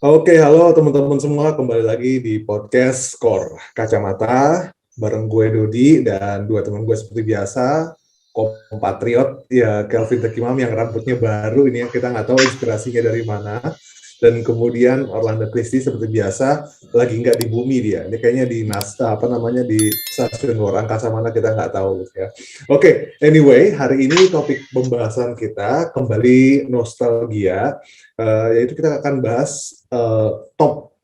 Oke, halo teman-teman semua, kembali lagi di podcast Skor Kacamata bareng gue Dodi dan dua teman gue seperti biasa, kompatriot ya Kelvin Tekimam yang rambutnya baru ini yang kita nggak tahu inspirasinya dari mana. Dan kemudian Orlando Christie seperti biasa lagi nggak di bumi dia. Ini kayaknya di NASA apa namanya di stasiun luar angkasa mana kita nggak tahu ya. Oke, anyway hari ini topik pembahasan kita kembali nostalgia. Yaitu kita akan bahas top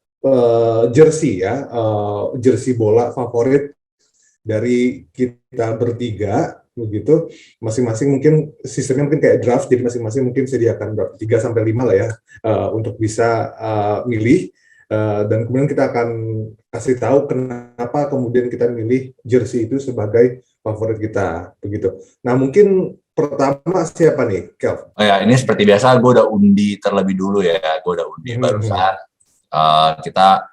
jersey ya, jersey bola favorit dari kita bertiga begitu. Masing-masing mungkin sistemnya mungkin kayak draft, jadi masing-masing mungkin sediakan berapa 3 sampai 5 lah ya untuk bisa milih. Dan kemudian kita akan kasih tahu kenapa kemudian kita milih jersey itu sebagai favorit kita begitu. Nah, mungkin pertama siapa nih, Kel? Oh ya, ini seperti biasa gue udah undi terlebih dulu ya. Gue udah undi barusan. Kita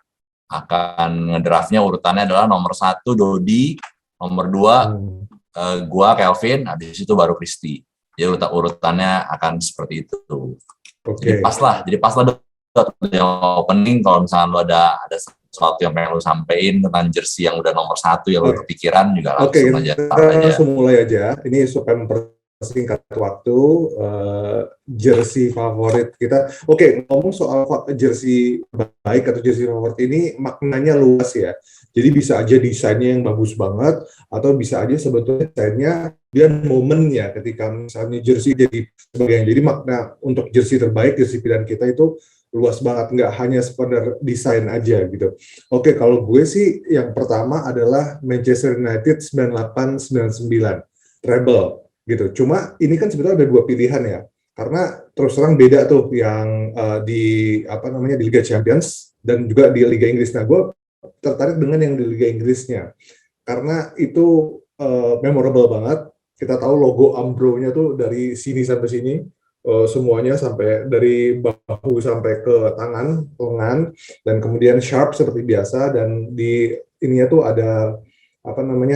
akan ngedraftnya urutannya adalah nomor 1 Dodi, nomor 2 gue Kelvin, habis itu baru Christie. Jadi urutannya akan seperti itu. Okay. Jadi pas lah yang opening kalau misalnya lo ada sesuatu yang pengen lo sampein tentang jersey yang udah nomor 1 yang lo kepikiran juga langsung aja. Kita langsung mulai aja. Ini supaya mempersingkat waktu, jersey favorit kita. Oke, ngomong soal jersey baik atau jersey favorit ini maknanya luas ya. Jadi bisa aja desainnya yang bagus banget, atau bisa aja sebetulnya desainnya dan momennya ketika misalnya jersey jadi sebagainya. Jadi makna untuk jersey terbaik, jersey pilihan kita itu luas banget, nggak hanya sekedar desain aja gitu. Oke, kalau gue sih yang pertama adalah Manchester United 98-99 treble gitu. Cuma ini kan sebetulnya ada 2 pilihan ya, karena terus terang beda tuh yang di Liga Champions dan juga di Liga Inggris. Nah, gue tertarik dengan yang di Liga Inggrisnya karena itu memorable banget. Kita tahu logo Umbro-nya tuh dari sini sampai sini. Semuanya sampai dari bahu sampai ke tangan, lengan, dan kemudian sharp seperti biasa, dan di ininya tuh ada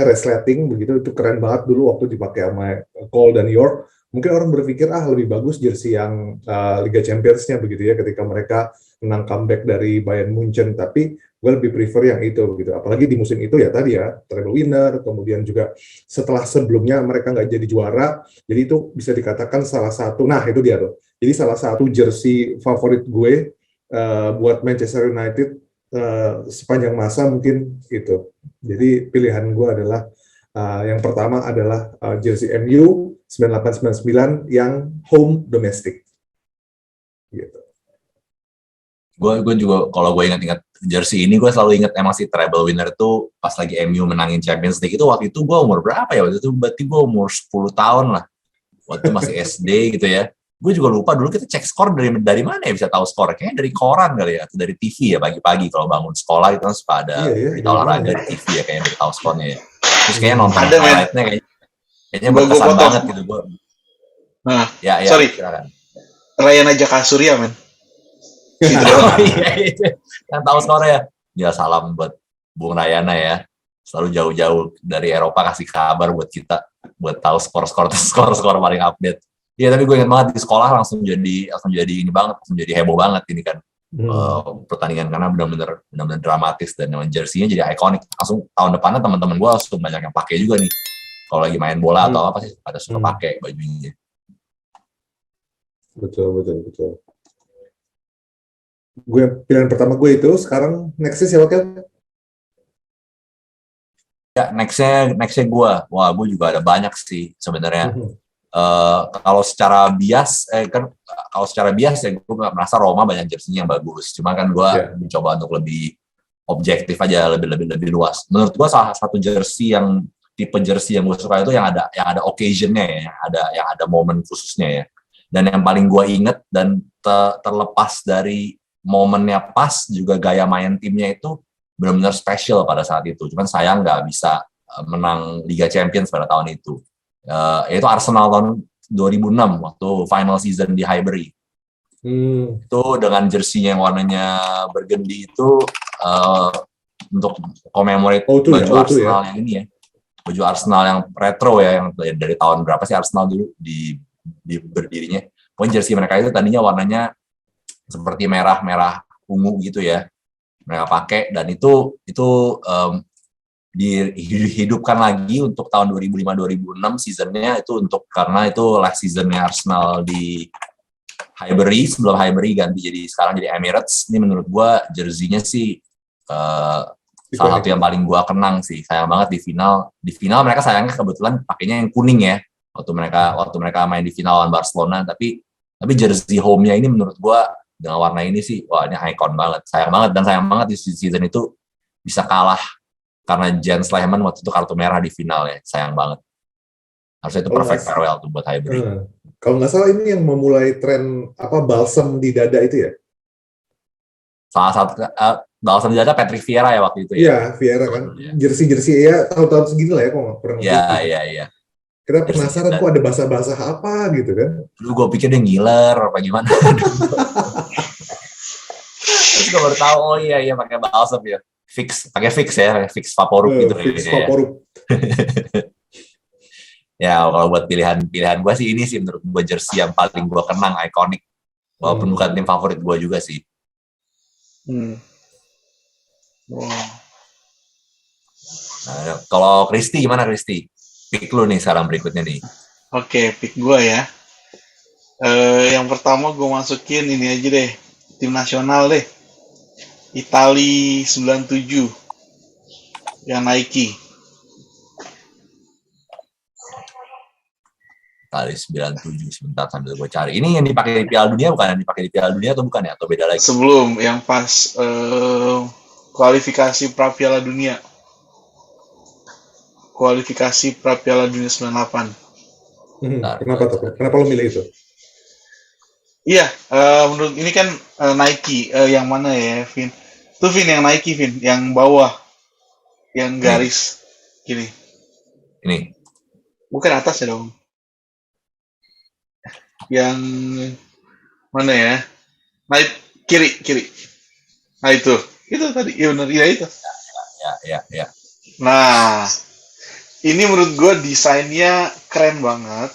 resleting begitu. Itu keren banget dulu waktu dipakai sama Cole dan York. Mungkin orang berpikir lebih bagus jersey yang Liga Champions-nya begitu ya, ketika mereka menang comeback dari Bayern Munchen, tapi gue lebih prefer yang itu begitu. Apalagi di musim itu ya tadi ya, treble winner, kemudian juga setelah sebelumnya mereka nggak jadi juara, jadi itu bisa dikatakan salah satu, nah itu dia tuh, jadi salah satu jersey favorit gue buat Manchester United sepanjang masa mungkin itu. Jadi pilihan gue adalah yang pertama adalah jersey MU 98-99 yang home domestic gitu. Gue juga kalau gue ingat jersey ini, gue selalu ingat emang si treble winner tuh pas lagi MU menangin Champions League itu. Waktu itu gue umur berapa ya? Waktu itu berarti gue umur 10 tahun lah. Waktu itu masih SD gitu ya. Gue juga lupa dulu kita cek skor dari mana ya bisa tahu skor. Kayaknya dari koran kali ya, atau dari TV ya pagi-pagi kalau bangun sekolah itu kan suka ada berita olahraga di TV ya, kayaknya beritahu skornya ya. Terus kayaknya nonton highlight-nya kayaknya berkesan banget gitu gue. Nah, ya, sorry. Silakan. Rayana Jaka Surya, men. Yang tahu skornya ya, salam buat Bung Rayana ya, selalu jauh-jauh dari Eropa kasih kabar buat kita buat tahu skor paling update. Iya, tapi gue ingat banget di sekolah langsung jadi ini banget, langsung jadi heboh banget ini kan pertandingan, karena benar-benar dramatis dan jersey-nya jadi ikonik. Langsung tahun depannya teman-teman gue langsung banyak yang pakai juga nih, kalau lagi main bola atau apa sih pada suka pakai bajunya. Betul. Gue pilihan pertama gue itu. Sekarang nextnya siapa kan? Ya, nextnya gue. Wah, gue juga ada banyak sih sebenarnya. Kalau secara bias ya gue nggak merasa Roma banyak jersey-nya yang bagus. Cuma kan gue mencoba untuk lebih objektif aja, lebih luas. Menurut gue salah satu tipe jersey yang gue suka itu yang ada occasion-nya ya, yang ada momen khususnya ya. Dan yang paling gue inget dan terlepas dari momennya pas, juga gaya main timnya itu benar-benar special pada saat itu. Cuman sayang nggak bisa menang Liga Champions pada tahun itu. Yaitu Arsenal tahun 2006 waktu final season di Highbury. Itu dengan jersey-nya yang warnanya burgundy itu untuk commemorate baju Arsenal yang ini ya. Baju Arsenal yang retro ya, yang dari tahun berapa sih Arsenal dulu di berdirinya. Pokoknya jersey mereka itu tadinya warnanya seperti merah ungu gitu ya. Mereka pakai dan itu dihidupkan lagi untuk tahun 2005-2006 seasonnya itu karena itu last seasonnya Arsenal di Highbury, sebelum Highbury ganti sekarang jadi Emirates. Ini menurut gua jersey-nya sih salah satu yang paling gua kenang sih. Sayang banget di final mereka sayangnya kebetulan pakainya yang kuning ya waktu mereka main di final lawan Barcelona, tapi jersey home-nya ini menurut gua dengan warna ini sih wah ini icon banget. Sayang banget di season itu bisa kalah karena Jens Lehmann waktu itu kartu merah di final ya. Sayang banget. Harusnya itu perfect farewell tuh buat Highbury. Kalau nggak salah ini yang memulai tren balsam di dada itu ya? Salah satu balsam di dada Patrick Vieira ya waktu itu ya. Iya, Vieira kan. Jersey ya tahun-tahun segini lah ya kok kurang lebih. Iya. Kita penasaran kok ada bahasa-bahasa apa gitu kan. Dulu gue pikir dia ngiler apa gimana. Terus gue baru tahu iya pakai balsam ya. Pakai fix Vaporub gitu. Fix Vaporub. Ya kalau buat pilihan gue sih ini sih menurut gue jersey yang paling gue kenang, ikonik. Walaupun bukan tim favorit gue juga sih. Wow. Nah, kalau Kristi gimana Kristi? Pick lu nih sekarang berikutnya nih. Oke, pick gue ya. Yang pertama gue masukin ini aja deh, tim nasional deh. Itali 97 yang Nike. Itali 97 sebentar sambil gue cari. Ini yang dipakai di Piala Dunia bukan? Yang dipakai di Piala Dunia atau bukan ya? Atau beda lagi? Sebelum yang pas kualifikasi pra Piala Dunia. Kualifikasi pra Piala Dunia 98. Kenapa tuh? Kenapa lo milih itu? Iya, menurut ini kan Nike yang mana ya, Vin? Itu Vin yang Nike, Vin, yang bawah, yang garis gini. Ini. Bukan atas ya dong. Yang mana ya? Naik kiri. Nah itu tadi, iya benar, iya itu. Ya. Nah, ini menurut gue desainnya keren banget.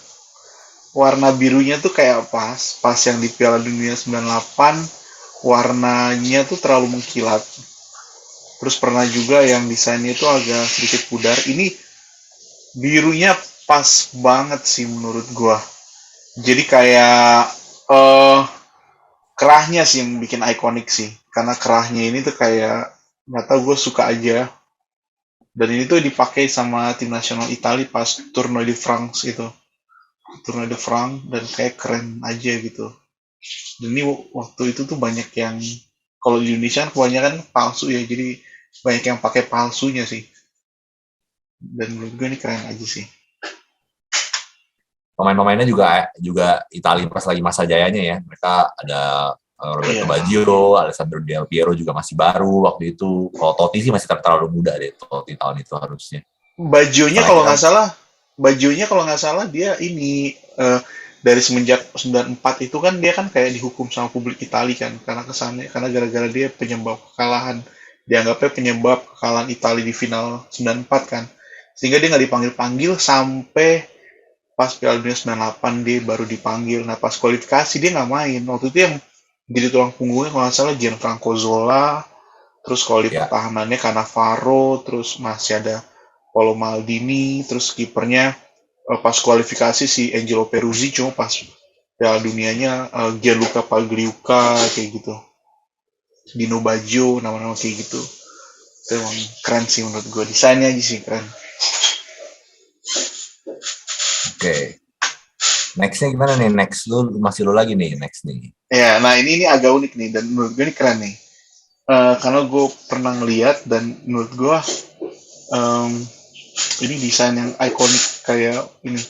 Warna birunya tuh kayak pas yang di Piala Dunia 98, warnanya tuh terlalu mengkilat. Terus pernah juga yang desainnya itu agak sedikit pudar. Ini birunya pas banget sih menurut gua. Jadi kayak kerahnya sih yang bikin ikonik sih. Karena kerahnya ini tuh kayak nggak tahu, gue suka aja. Dan ini tuh dipakai sama tim nasional Italia pas Tournoi de France itu. Tournoi de France dan kayak keren aja gitu. Dan ini waktu itu tuh banyak yang, kalau di Indonesia kan kebanyakan palsu ya, jadi banyak yang pakai palsunya sih. Dan menurut gue ini keren aja sih. Pemain-pemainnya juga Italia pas lagi masa jayanya ya. Mereka ada Roberto Baggio, Alessandro Del Piero juga masih baru waktu itu. Kalau Totti sih masih terlalu muda deh, Totti tahun itu harusnya. Baggionya kalau nggak salah dia ini dari semenjak 94 itu kan dia kan kayak dihukum sama publik Italia kan karena gara-gara dia penyebab kekalahan, dianggapnya penyebab kekalahan Italia di final 94 kan, sehingga dia nggak dipanggil sampai pas Piala Dunia 98 dia baru dipanggil. Nah pas kualifikasi dia nggak main, waktu itu yang jadi tulang punggungnya kalau nggak salah Gianfranco Zola, terus kalau di pertahanannya Cannavaro, terus masih ada Paolo Maldini, terus kipernya pas kualifikasi si Angelo Peruzzi, cuma pas Piala Dunianya Gianluca Pagliuca kayak gitu, Dino Baggio, nama-nama kayak gitu. Itu emang keren sih menurut gue, desainnya aja sih keren. Oke. Nextnya gimana nih? Masih lu lagi nih next nih. Ya, nah ini agak unik nih dan menurut gue ini keren nih. Karena gue pernah ngeliat dan menurut gue ini desain yang ikonik kayak ini.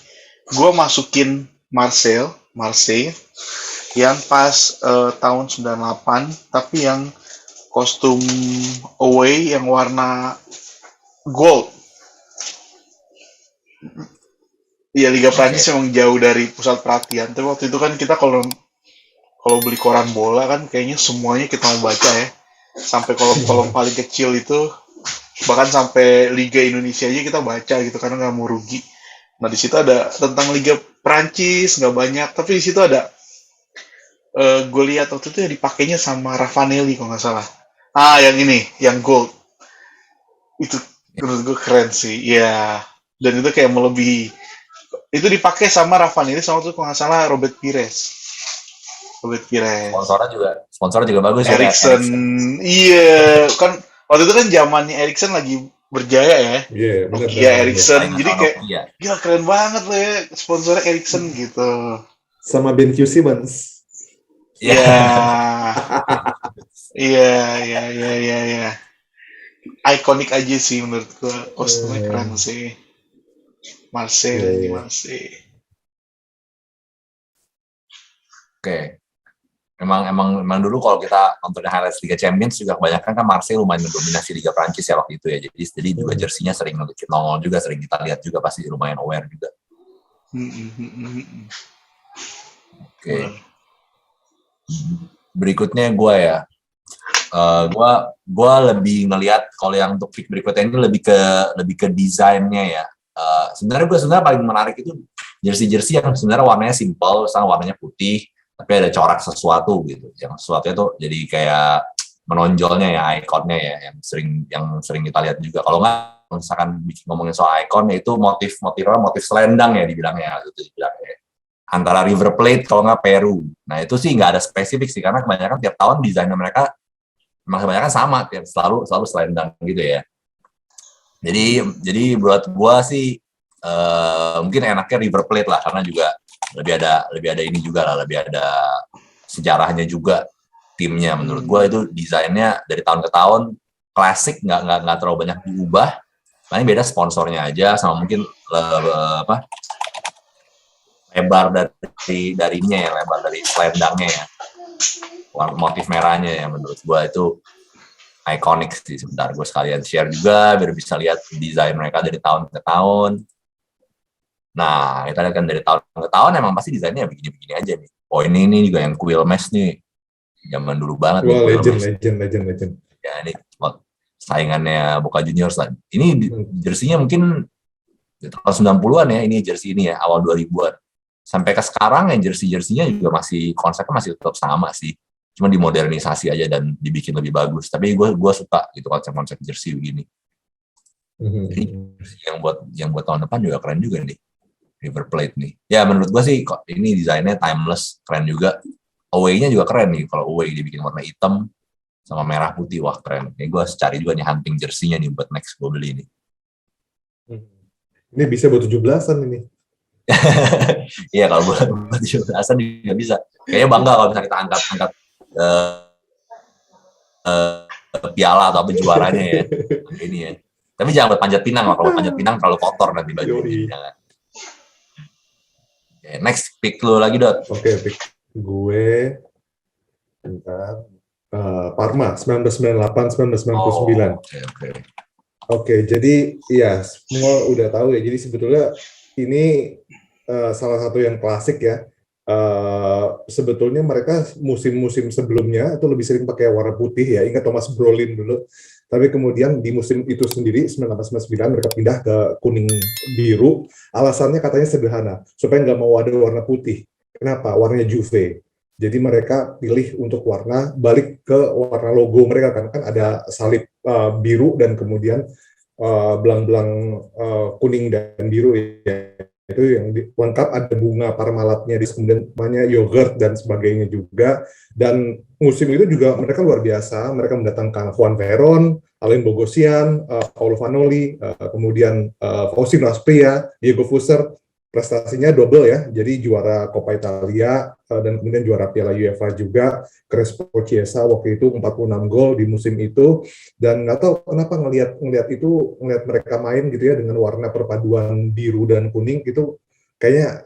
Gue masukin Marseille yang pas tahun 98, tapi yang kostum away yang warna gold. Iya, Liga Prancis memang jauh dari pusat perhatian. Tapi waktu itu kan kita kalau beli koran bola kan kayaknya semuanya kita mau baca ya. Sampai kolom paling kecil itu, bahkan sampai Liga Indonesia aja kita baca gitu karena nggak mau rugi. Nah di situ ada tentang Liga Prancis nggak banyak, tapi di situ ada gue lihat waktu itu ya dipakainya sama Ravanelli kalau nggak salah. Yang ini, yang gold. Itu menurut gue keren sih. Ya, dan itu kayak melebihi. Itu dipakai sama Ravanelli sama tuh kalau nggak salah Robert Pires. Robert Pires. Sponsornya juga bagus ya, Ericsson. Iya, kan waktu itu kan zamannya Ericsson lagi berjaya ya. Iya, benar. Nokia Ericsson. Saingan Jadi sama kayak Nokia. gila keren banget loh ya sponsornya Ericsson gitu. Sama Ben Q. Simmons. Iya. Iya. Ikonik aja sih menurut gua. Kostumnya keren sih. Marseille ini Marseille. Oke. Emang dulu kalau kita nonton highlights Liga Champions juga kebanyakan kan Marseille lumayan mendominasi Liga Prancis ya waktu itu ya. Jadi juga jersinya sering nongol juga, sering kita lihat juga, pasti lumayan aware juga. Oke. Berikutnya gue ya. Gue lebih ngelihat kalau yang untuk pick berikutnya ini lebih ke desainnya ya. Sebenarnya paling menarik itu jersey yang sebenarnya warnanya simple, misalnya warnanya putih, tapi ada corak sesuatu gitu. Yang sesuatu itu jadi kayak menonjolnya ya, ikonnya ya, yang sering kita lihat juga. Kalau nggak, misalkan ngomongin soal ikon, itu motif selendang ya dibilangnya, gitu dibilangnya. Antara River Plate kalau nggak Peru. Nah itu sih nggak ada spesifik sih, karena kebanyakan tiap tahun desainnya mereka memang kebanyakan sama, selalu selendang gitu ya. Jadi buat gua sih mungkin enaknya River Plate lah, karena juga lebih ada ini juga lah, lebih ada sejarahnya juga timnya. Menurut gue itu desainnya dari tahun ke tahun klasik, nggak terlalu banyak diubah, paling beda sponsornya aja sama mungkin lebar darinya ya, lebar dari selendangnya ya, motif merahnya ya. Menurut gue itu ikonik sih. Sebentar gue sekalian share juga biar bisa lihat desain mereka dari tahun ke tahun. Nah, kita lihat kan dari tahun ke tahun emang pasti desainnya begini-begini aja nih. Oh ini juga yang Quilmes nih, zaman dulu banget nih. Legend. Ya ini saingannya Boca Juniors lah. Ini jersinya mungkin tahun 90-an ya, ini jersey ini ya, awal 2000-an. Sampai ke sekarang ya jersinya juga konsepnya masih tetap sama sih. Cuma dimodernisasi aja dan dibikin lebih bagus. Tapi gue suka gitu konsep jersey begini. Jadi yang buat tahun depan juga keren juga nih. River Plate nih. Ya menurut gue sih ini desainnya timeless, keren juga. Away-nya juga keren nih. Kalau away dibikin warna hitam sama merah putih, wah keren. Ini gue cari juga nih hunting jersey-nya nih buat next gue beli nih. Ini bisa buat 17-an ini. Iya, kalau buat 17-an juga bisa. Kayaknya bangga kalau misalnya kita angkat piala atau juaranya ya. Ini ya. Tapi jangan buat panjat pinang lah. Kalau panjat pinang terlalu kotor nanti bajunya. Jangan. Okay, next pick lu lagi, Dot. Oke, pick gue bentar. Parma 1998-1999. Oke, jadi ya semua udah tahu ya. Jadi sebetulnya ini salah satu yang klasik ya. Sebetulnya mereka musim-musim sebelumnya itu lebih sering pakai warna putih ya. Ingat Thomas Brolin dulu. Tapi kemudian di musim itu sendiri 1999 mereka pindah ke kuning biru. Alasannya katanya sederhana, supaya nggak mau ada warna putih. Kenapa? Warnanya Juve. Jadi mereka pilih untuk balik ke warna logo mereka, kan ada salib biru dan kemudian belang-belang kuning dan biru ya. Itu yang lengkap, ada bunga Parmalatnya, kemudian namanya yogurt dan sebagainya juga. Dan musim itu juga mereka luar biasa, mereka mendatangkan Juan Veron, Alain Bogosian, Paolo Vanoli, kemudian Faustino Aspria, Diego Fuser. Prestasinya double ya, jadi juara Coppa Italia dan kemudian juara Piala UEFA juga. Crespo Chiesa waktu itu 46 gol di musim itu, dan nggak tahu kenapa ngelihat mereka main gitu ya dengan warna perpaduan biru dan kuning itu kayaknya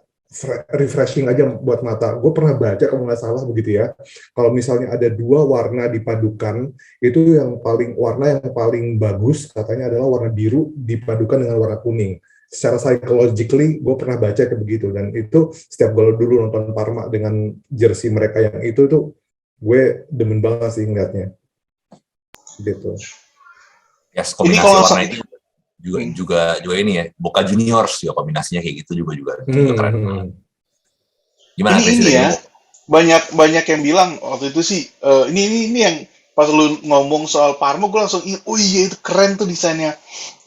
refreshing aja buat mata. Gue pernah baca kalau nggak salah begitu ya, kalau misalnya ada dua warna dipadukan itu warna yang paling bagus katanya adalah warna biru dipadukan dengan warna kuning. Secara psychologically, gue pernah baca kayak begitu, dan itu setiap gue dulu nonton Parma dengan jersey mereka yang itu tuh gue demen banget sih ngeliatnya, gitu. Yes, kombinasi warna itu juga ini ya, Boca Juniors ya, kombinasinya kayak gitu juga keren. Gimana ini ya, banyak banyak yang bilang waktu itu sih ini yang pas lu ngomong soal Parma gue langsung oh iya itu keren tuh desainnya.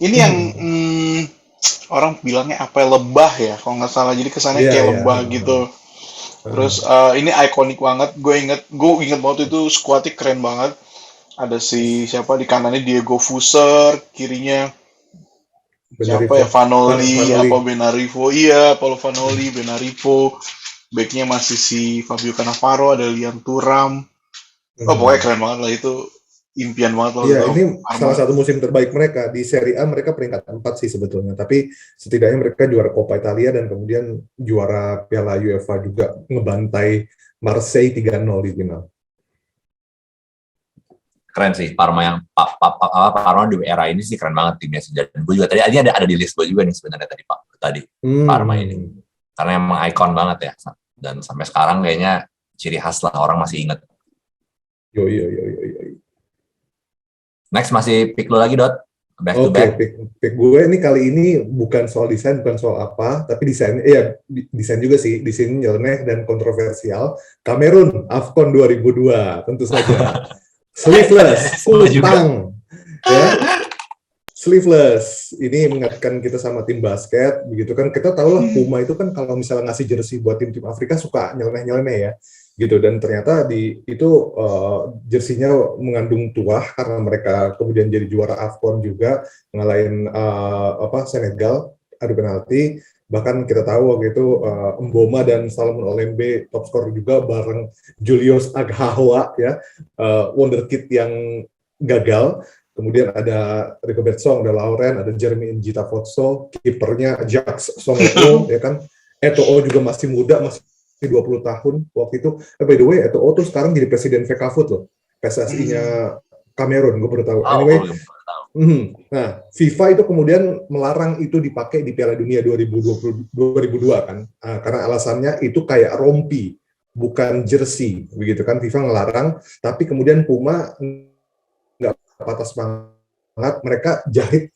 Ini yang orang bilangnya apa ya, lebah ya kalau nggak salah, jadi kesannya Iya, kayak iya. lebah gitu. Terus ini ikonik banget, gue inget banget itu skuadnya keren banget. Ada si siapa di kanannya, Diego Fuser, kirinya siapa ya, Benarivo. Vanoli Vanoli. apa Benarivo, iya Paulo Vanoli, Benarivo. Backnya masih si Fabio Cannavaro, ada Liam Thuram. Oh pokoknya keren banget lah itu, impian banget loh Iya, ke ini Parma. salah satu musim terbaik mereka. Di Serie A mereka peringkat 4 sih sebetulnya. Tapi setidaknya mereka juara Coppa Italia dan kemudian juara Piala UEFA juga, ngebantai Marseille 3-0 di final. Keren sih Parma yang Parma di era ini sih keren banget timnya sih. Dan gue juga tadi ada di list gue juga nih sebenarnya tadi Parma ini. Karena emang ikon banget ya. Dan sampai sekarang kayaknya ciri khas lah, orang masih inget. Yo. Next masih pick lo lagi, Dot. Back to back. Pick gue ini kali ini bukan soal desain, bukan soal apa, tapi desain juga sih. Desain nyeleneh dan kontroversial. Kamerun, AFCON 2002, tentu saja. Sleeveless, kutang. Ya. Sleeveless. Ini mengingatkan kita sama tim basket, begitu kan. Kita tahu lah Puma itu kan kalau misalnya ngasih jersey buat tim-tim Afrika suka nyeleneh-nyeleneh ya. Gitu, dan ternyata jersinya mengandung tuah karena mereka kemudian jadi juara AFCON juga, ngalahin Senegal adu penalti. Bahkan kita tahu waktu itu Mboma dan Salomon Olembe top skor juga bareng Julius Aghahoa ya, wonderkid yang gagal. Kemudian ada Rigobert Song, ada Lauren, ada Jeremy Njita Fotso, kipernya Jacques Songeto ya kan. Eto'o juga masih muda, masih 20 tahun waktu itu. By the way, Eto'o tuh sekarang jadi presiden FECAFOOT loh, PSSI-nya Kamerun, gue baru tahu. Anyway, nah FIFA itu kemudian melarang itu dipakai di Piala Dunia 2002 kan, karena alasannya itu kayak rompi, bukan jersey, begitu kan. FIFA ngelarang, tapi kemudian Puma nggak patah semangat, mereka jahit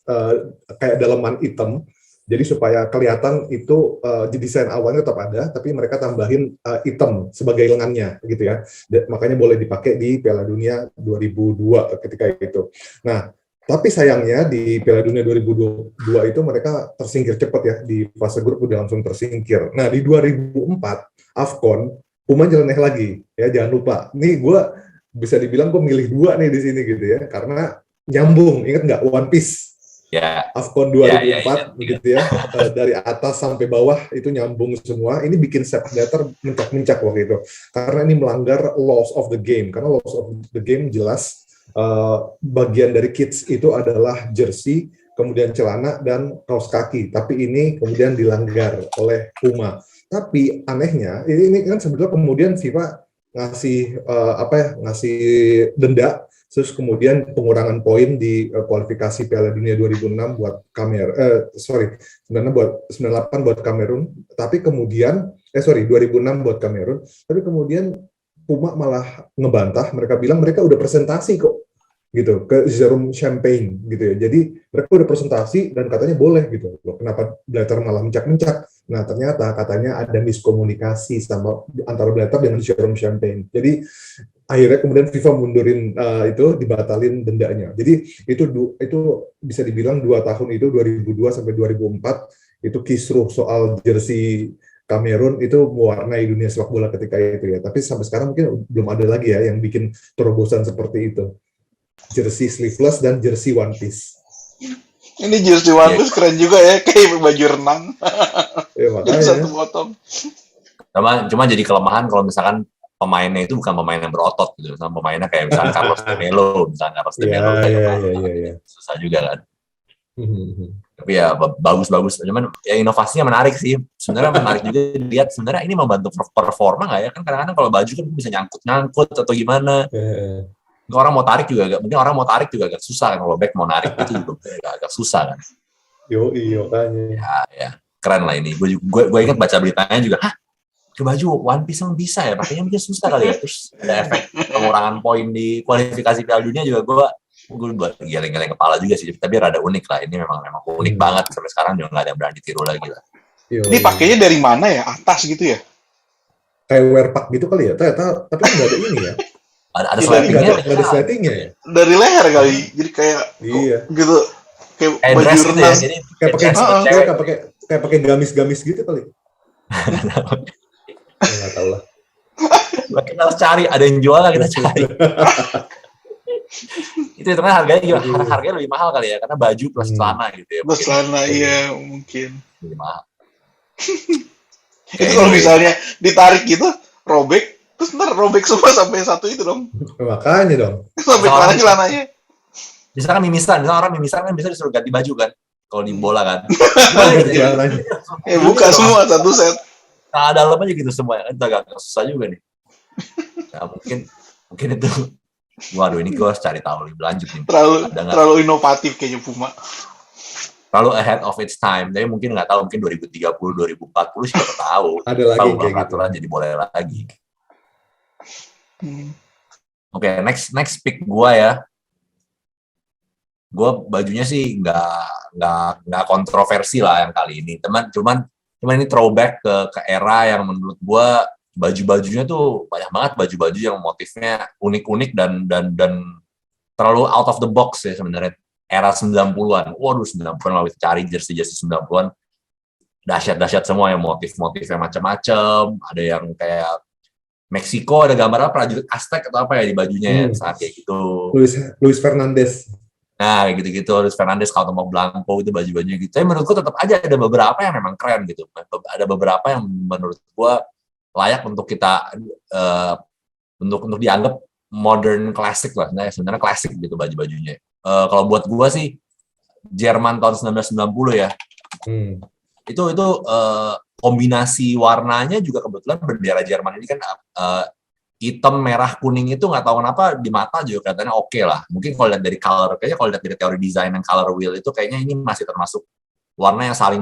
kayak daleman hitam. Jadi supaya kelihatan itu desain awalnya tetap ada, tapi mereka tambahin hitam sebagai lengannya, gitu ya. Makanya boleh dipakai di Piala Dunia 2002 ketika itu. Nah, tapi sayangnya di Piala Dunia 2022 itu mereka tersingkir cepat ya, di fase grup udah langsung tersingkir. Nah, di 2004 AFCON, Puma nyeleneh lagi, ya jangan lupa. Nih gue bisa dibilang gue milih dua nih di sini gitu ya, karena nyambung. Ingat nggak One Piece? Ya. AFCON 2004 gitu ya, dari atas sampai bawah itu nyambung semua. Ini bikin set letter mencak-mencak waktu itu, karena ini melanggar laws of the game. Karena laws of the game jelas bagian dari kids itu adalah jersey, kemudian celana dan kaos kaki. Tapi ini kemudian dilanggar oleh Puma. Tapi anehnya ini kan sebetulnya kemudian FIFA ngasih denda. Terus kemudian pengurangan poin di kualifikasi Piala Dunia 2006 buat 98 buat Kamerun. Tapi kemudian 2006 buat Kamerun. Tapi kemudian Puma malah ngebantah. Mereka bilang mereka udah presentasi kok, gitu, ke Jerome Champagne gitu ya. Jadi mereka udah presentasi dan katanya boleh gitu. Loh, kenapa Blatter malah mencak-mencak? Nah, ternyata katanya ada miskomunikasi sama antara Blatter dengan Jerome Champagne. Jadi akhirnya kemudian FIFA mundurin dibatalin dendanya. Jadi itu bisa dibilang 2 tahun itu 2002 sampai 2004 itu kisruh soal jersey Kamerun itu mewarnai dunia sepak bola ketika itu ya. Tapi sampai sekarang mungkin belum ada lagi ya yang bikin terobosan seperti itu. Jersey sleeveless dan jersey one piece. Ini jersey one piece keren juga ya, kayak baju renang. Ya, makanya. Satu potong. Cuma jadi kelemahan kalau misalkan pemainnya itu bukan pemain yang berotot gitu, sama pemainnya kayak misalnya Carlos de Melo, susah juga kan. Tapi ya bagus-bagus, cuman ya inovasinya menarik sih. Sebenarnya menarik juga dilihat, sebenarnya ini membantu performa nggak ya? Kan kadang-kadang kalau baju kan bisa nyangkut atau gimana. Orang mau tarik juga agak susah kan, kalau back mau narik itu juga agak susah kan. Iya kan. Ya keren lah ini. Gue ingat baca beritanya juga, ke baju One Piece emang bisa ya, pakainya mungkin susah kali ya. Terus ada efek pengurangan poin di kualifikasi Piala Dunia juga, gue buat geleng-geleng kepala juga sih. Tapi rada unik lah, ini memang unik banget. Sampai sekarang juga nggak ada yang berani tiru lagi lah. Ini pakainya dari mana ya? Atas gitu ya? kayak wear pack gitu kali ya. Tapi kan nggak ada ini ya. Ada Iya, slappingnya, Nggak ada sletingnya ya. dari leher kali, jadi kayak Iya. gitu, kayak kayak baju dress gitu ya. renang. Jadi Kayak pakai dress buat Heeh. cewek. kayak pakai gamis-gamis gitu kali. Ya, nggak tahu lah. Kita harus cari, ada yang jual lah kita cari. Itu kan harganya lebih mahal kali ya, karena baju plus celana gitu ya. Terus celana, iya mungkin. Lebih mahal. Itu kalau misalnya ditarik gitu, robek, terus ntar robek semua sampai satu itu dong. Makanya dong. Sampai celananya. Misalkan orang mimisan kan bisa disuruh ganti baju kan, kalau di bola kan. Celananya. Buka semua satu set. Nah, dalam aja gitu semua, kan agak susah juga nih. Nah, mungkin itu. Waduh, ini gue harus cari tahu lebih lanjut nih. Terlalu inovatif kayaknya Puma. Terlalu ahead of its time. Tapi mungkin nggak tahu, mungkin 2030, 2040 siapa tahu. Ada lagi tahu kayak peraturan gitu. jadi boleh lagi. Oke, next pick gue ya. Gue bajunya sih nggak kontroversi lah yang kali ini. Cuman ini throwback ke era yang menurut gue baju-bajunya tuh banyak banget baju-baju yang motifnya unik-unik dan terlalu out of the box ya sebenarnya. Era 90-an. Waduh, 90-an kalau kita cari jersey 90-an dahsyat semua ya, motif-motifnya macam-macam. Ada yang kayak Meksiko, ada gambar prajurit Aztec atau apa ya di bajunya ya, saat kayak gitu. Luis Fernandez. Nah, gitu-gitu, Luis Fernandez, Cuauhtémoc Blanco, itu baju-bajunya gitu. Tapi menurutku tetap aja ada beberapa yang memang keren gitu. Ada beberapa yang menurut gua layak untuk kita untuk dianggap modern classic lah. Nah, sebenarnya klasik gitu baju-bajunya. Kalau buat gua sih Jerman tahun 1990 ya. Itu kombinasi warnanya juga kebetulan bendera Jerman ini kan hitam, merah, kuning itu nggak tahu kenapa di mata juga kelihatannya oke lah. Mungkin kalau lihat dari color, kayaknya kalau lihat dari teori desain dan color wheel itu kayaknya ini masih termasuk warna yang saling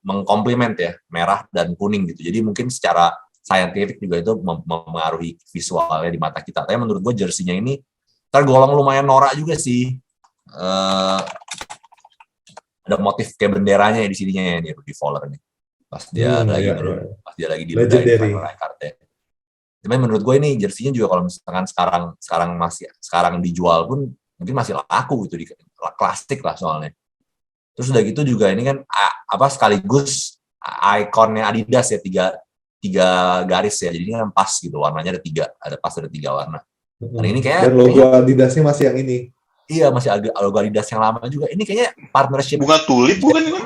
mengkomplement ya, merah dan kuning gitu. Jadi mungkin secara scientific juga itu mempengaruhi visualnya di mata kita. Tapi menurut gue jersinya ini tergolong lumayan norak juga sih. Ada motif kayak benderanya di sininya ya, nih Rudi Voller nih. Pas dia lagi di Rijkaard. Cuman menurut gue ini jersinya juga kalau misalkan sekarang dijual pun mungkin masih laku gitu, di klasik lah soalnya. Terus udah gitu juga ini kan sekaligus ikonnya Adidas ya, tiga garis ya, jadi ini kan pas gitu, warnanya ada tiga warna. Dan ini kayak dan logo Adidasnya masih yang ini. Iya, masih agak logo Adidas yang lama juga. Ini kayaknya partnership bunga tulip bukan ini?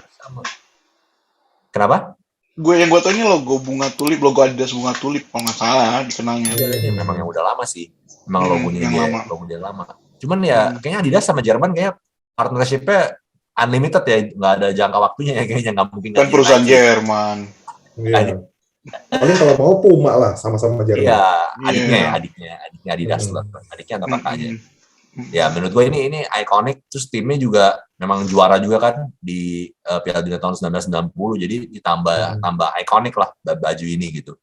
Kenapa? Yang gue tahu ini logo bunga tulip, logo Adidas bunga tulip kalau nggak salah dikenalnya. Ini memang yang udah lama sih. Memang logonya lama. Cuman ya kayaknya Adidas sama Jerman kayak partnership-nya unlimited ya, nggak ada jangka waktunya ya, kayaknya nggak mungkin. Kan perusahaan Jerman. Iya. Paling kalau mau Puma lah, sama-sama Jerman. Iya, adiknya Adidas lah. Adiknya atau kakaknya. Ya menurut gue ini ikonik. Terus timnya juga memang juara juga kan di Piala Dunia tahun 1990, jadi tambah ikonik lah baju ini gitu.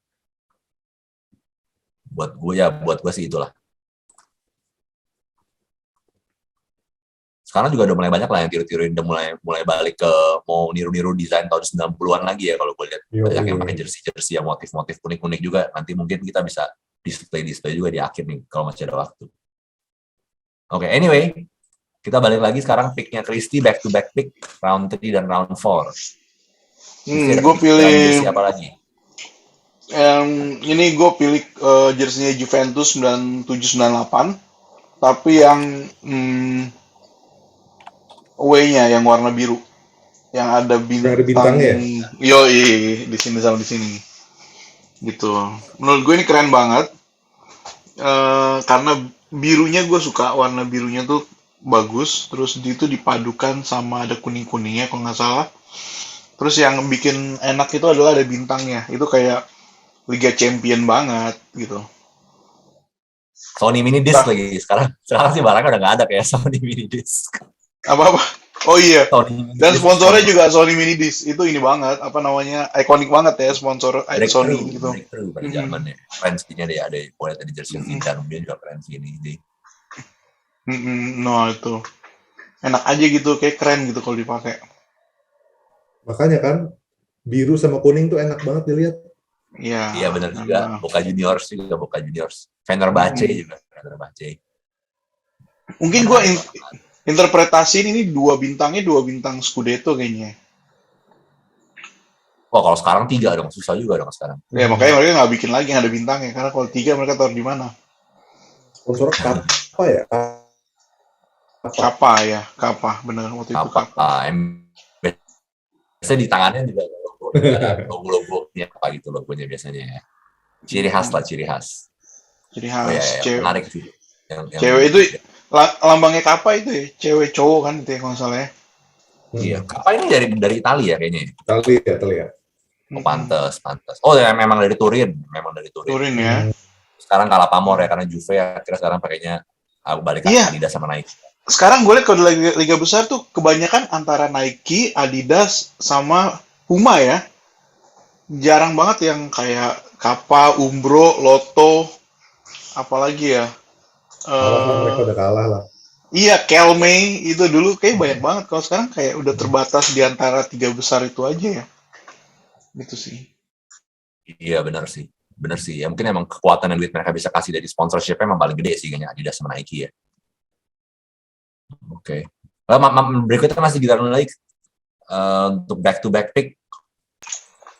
Buat gue sih itulah. Sekarang juga udah mulai banyak lah yang tiru-tiruin, udah mulai balik ke mau niru-niru desain tahun 90-an lagi ya, kalau gue lihat. Banyak yang pakai jersey yang motif-motif unik-unik juga. Nanti mungkin kita bisa display juga di akhir nih kalau masih ada waktu. Oke, anyway, kita balik lagi sekarang pick-nya Christy, back-to-back pick, round 3 dan round 4. Gue pilih siapa lagi? Ini gue pilih jersey Juventus 97-98, tapi yang away-nya yang warna biru, yang ada bintangnya. Yoi, di sini sama di sini. Gitu. Menurut gue ini keren banget. Karena birunya gue suka, warna birunya tuh bagus, terus itu dipadukan sama ada kuning-kuningnya kalau nggak salah. Terus yang bikin enak itu adalah ada bintangnya, itu kayak Liga Champion banget gitu. Sony Mini Disc lagi sekarang sih barangnya udah nggak ada kayak Sony Mini Disc. Apa? Oh iya. Dan sponsornya juga Sony Mini Disc. Itu ini banget, ikonik banget ya sponsor Sony gitu. Pada zamannya, fancy-nya deh ada, boleh tadi jersey Zidane, dia juga fancy ini. No, itu enak aja gitu, kayak keren gitu kalau dipakai. Makanya kan biru sama kuning tuh enak banget dilihat. Iya, Iya benar juga. memang. Boca Juniors juga, Boca Juniors. Fenerbahce Hmm. juga, Fenerbahce. Mungkin gue Menarik lah. interpretasiin ini dua bintang Scudetto kayaknya. Oh kalau sekarang 3 dong, susah juga dong sekarang. Ya makanya mereka nggak bikin lagi yang ada bintangnya, karena kalau 3 mereka taruh di mana? Sponsor apa ya? Kapa, bener waktu itu Apa? Kapa. Biasanya di tangannya juga logo-logonya apa gitu logonya biasanya ya. Ciri khas lah, ciri khas. Jadi Oh ya, khas ya, cewek, menarik sih. Yang cewek itu lambangnya Kapa itu ya, cewek cowok kan itu ya kalau nggak salah ya. Iya, apa ini dari Italia kayaknya. Italia. Oh, pantes. Oh ya memang dari Turin. Turin ya. Sekarang kalah pamor ya karena Juve akhirnya sekarang pakainya balik ke Iya. Adidas sama Nike. Sekarang gue lihat kalau di liga besar tuh kebanyakan antara Nike, Adidas, sama Puma ya. Jarang banget yang kayak Kappa, Umbro, Lotto, apalagi ya. Mereka udah kalah lah. Iya, Kelme itu dulu kayak banyak banget. Kalau sekarang kayak udah terbatas di antara 3 besar itu aja ya. Gitu sih. Iya benar sih. Ya mungkin emang kekuatan yang duit mereka bisa kasih dari sponsorship emang paling gede sih kayaknya Adidas sama Nike ya. Oke. Berikutnya masih giliran lagi untuk back to back pick.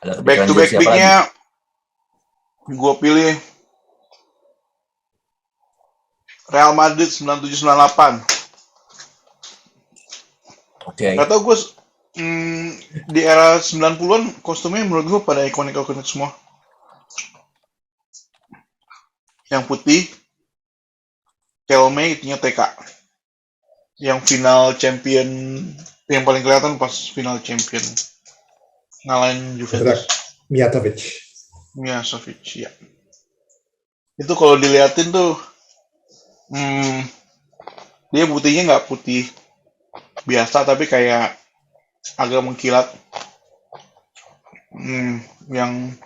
Ada Back to back picknya gue pilih Real Madrid 9798. Oke. Gak tau gue di era 90-an kostumnya menurut gue pada ikonik semua. Yang putih, Kelme itunya TK. Yang final champion, yang paling kelihatan pas final champion. Ngalahin Juventus. Mijatovic, ya. Itu kalau diliatin tuh, dia putihnya nggak putih biasa, tapi kayak agak mengkilat. Yang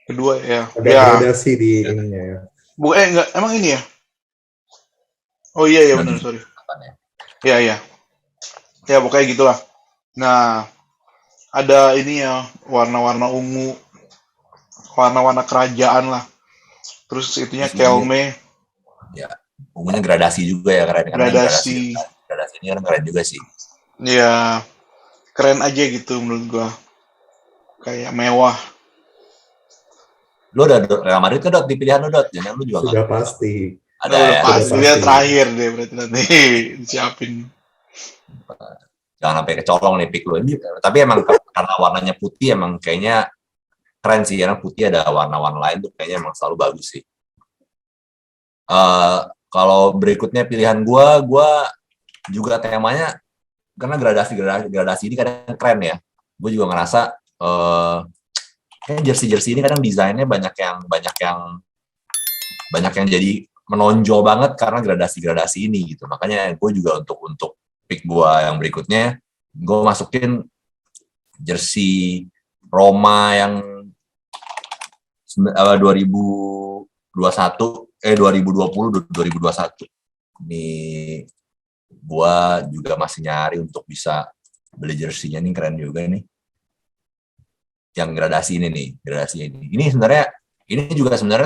kedua ya. Ada gradasi di ininya ya. Enggak, emang ini ya? Oh iya benar, sorry. Iya. Ya pokoknya gitulah. Nah, ada ini ya, warna-warna ungu, warna-warna kerajaan lah. Terus itunya Kelme. Ya, ungunya gradasi juga ya, keren. Gradasi ini kan keren juga sih. Ya, keren aja gitu menurut gua. Kayak mewah. Lu udah Real Madrid kan di pilihan lu Dot, jangan lu juga sudah pasti. Ada udah ya. pasti. Dia terakhir deh berarti nanti disiapin. Jangan sampai kecolong nih pick lu. Tapi emang karena warnanya putih emang kayaknya keren sih, karena putih ada warna-warna lain tuh kayaknya emang selalu bagus sih. Kalau berikutnya pilihan gua juga temanya karena gradasi ini kadang keren ya. Gue juga ngerasa kayak jersey ini kadang desainnya banyak yang jadi menonjol banget karena gradasi ini gitu. Makanya gue juga untuk pick gue yang berikutnya gue masukin jersey Roma yang 2020 2021. Ini gue juga masih nyari untuk bisa beli jersey-nya, nih keren juga nih. Yang gradasi ini. Ini sebenarnya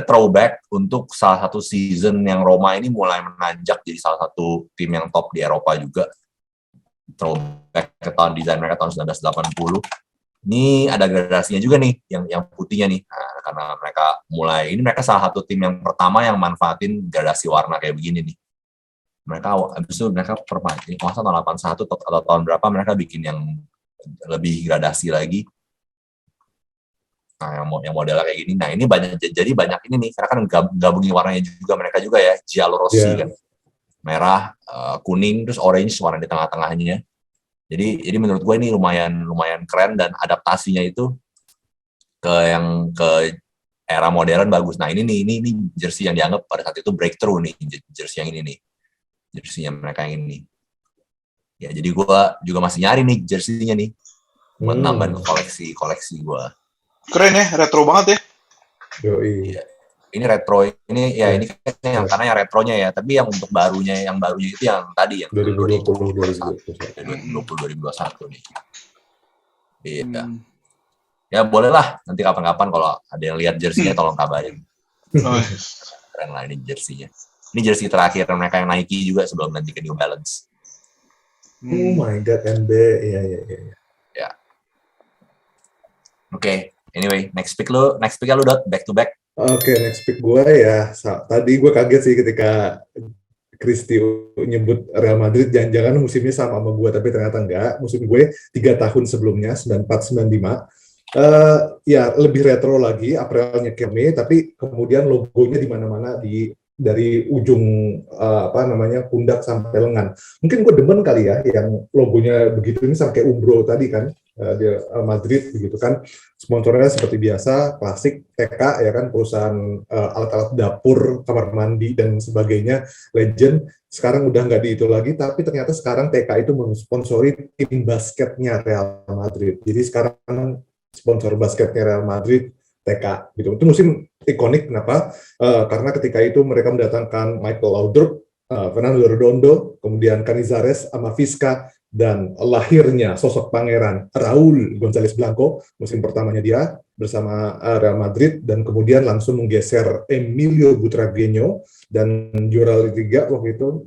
throwback untuk salah satu season yang Roma ini mulai menanjak jadi salah satu tim yang top di Eropa juga. Throwback ke tahun desain mereka tahun 1980. Ini ada gradasinya juga nih, yang putihnya nih. Nah, karena mereka salah satu tim yang pertama yang manfaatin gradasi warna kayak begini nih. Habis itu mereka perpanjang, tahun 81 atau tahun berapa mereka bikin yang lebih gradasi lagi. Nah, yang modelnya kayak gini. Nah, ini banyak ini nih, karena kan gabungin warnanya juga mereka juga ya, giallo rossi kan. Merah, kuning, terus orange warna di tengah-tengahnya. Jadi menurut gue ini lumayan keren dan adaptasinya itu ke era modern bagus. Nah, ini jersey yang dianggap pada saat itu breakthrough nih, jersey yang ini nih. Jersey yang mereka yang ini. Ya, jadi gue juga masih nyari nih jersey-nya nih. Buat nambahin koleksi gue. Keren ya, retro banget ya. Yoi. Ya, ini retro, ini karena yang retronya ya, tapi yang untuk barunya itu yang tadi yang 2020 2021 nih. Iya. Ya bolehlah nanti kapan-kapan kalau ada yang lihat jersey-nya tolong kabarin. Keren lah ini jersey-nya. Ini jersey terakhir mereka yang Nike juga sebelum nanti ke New Balance. Oh my god, NB, iya. Ya. Oke. Anyway, next pick lu Dot, back to back. Oke, next pick gue ya. Tadi gue kaget sih ketika Christy nyebut Real Madrid, jangan-jangan musimnya sama gue, tapi ternyata enggak. Musim gue 3 tahun sebelumnya, 94-95. Ya lebih retro lagi, Aprilnya Keme, tapi kemudian logonya di mana-mana dari ujung pundak sampai lengan. Mungkin gue demen kali ya yang logonya begitu, ini sampai Umbro tadi kan. Di Madrid begitu kan, sponsornya seperti biasa klasik TK ya kan, perusahaan alat-alat dapur, kamar mandi dan sebagainya, legend. Sekarang udah nggak di itu lagi, tapi ternyata sekarang TK itu mensponsori tim basketnya Real Madrid. Jadi sekarang sponsor basketnya Real Madrid TK gitu. Itu musim ikonik, kenapa? Karena ketika itu mereka mendatangkan Michael Laudrup, Fernando Redondo, kemudian Canizares sama Visca, dan lahirnya sosok pangeran Raúl González Blanco musim pertamanya dia bersama Real Madrid, dan kemudian langsung menggeser Emilio Butragueño dan juara Liga waktu itu,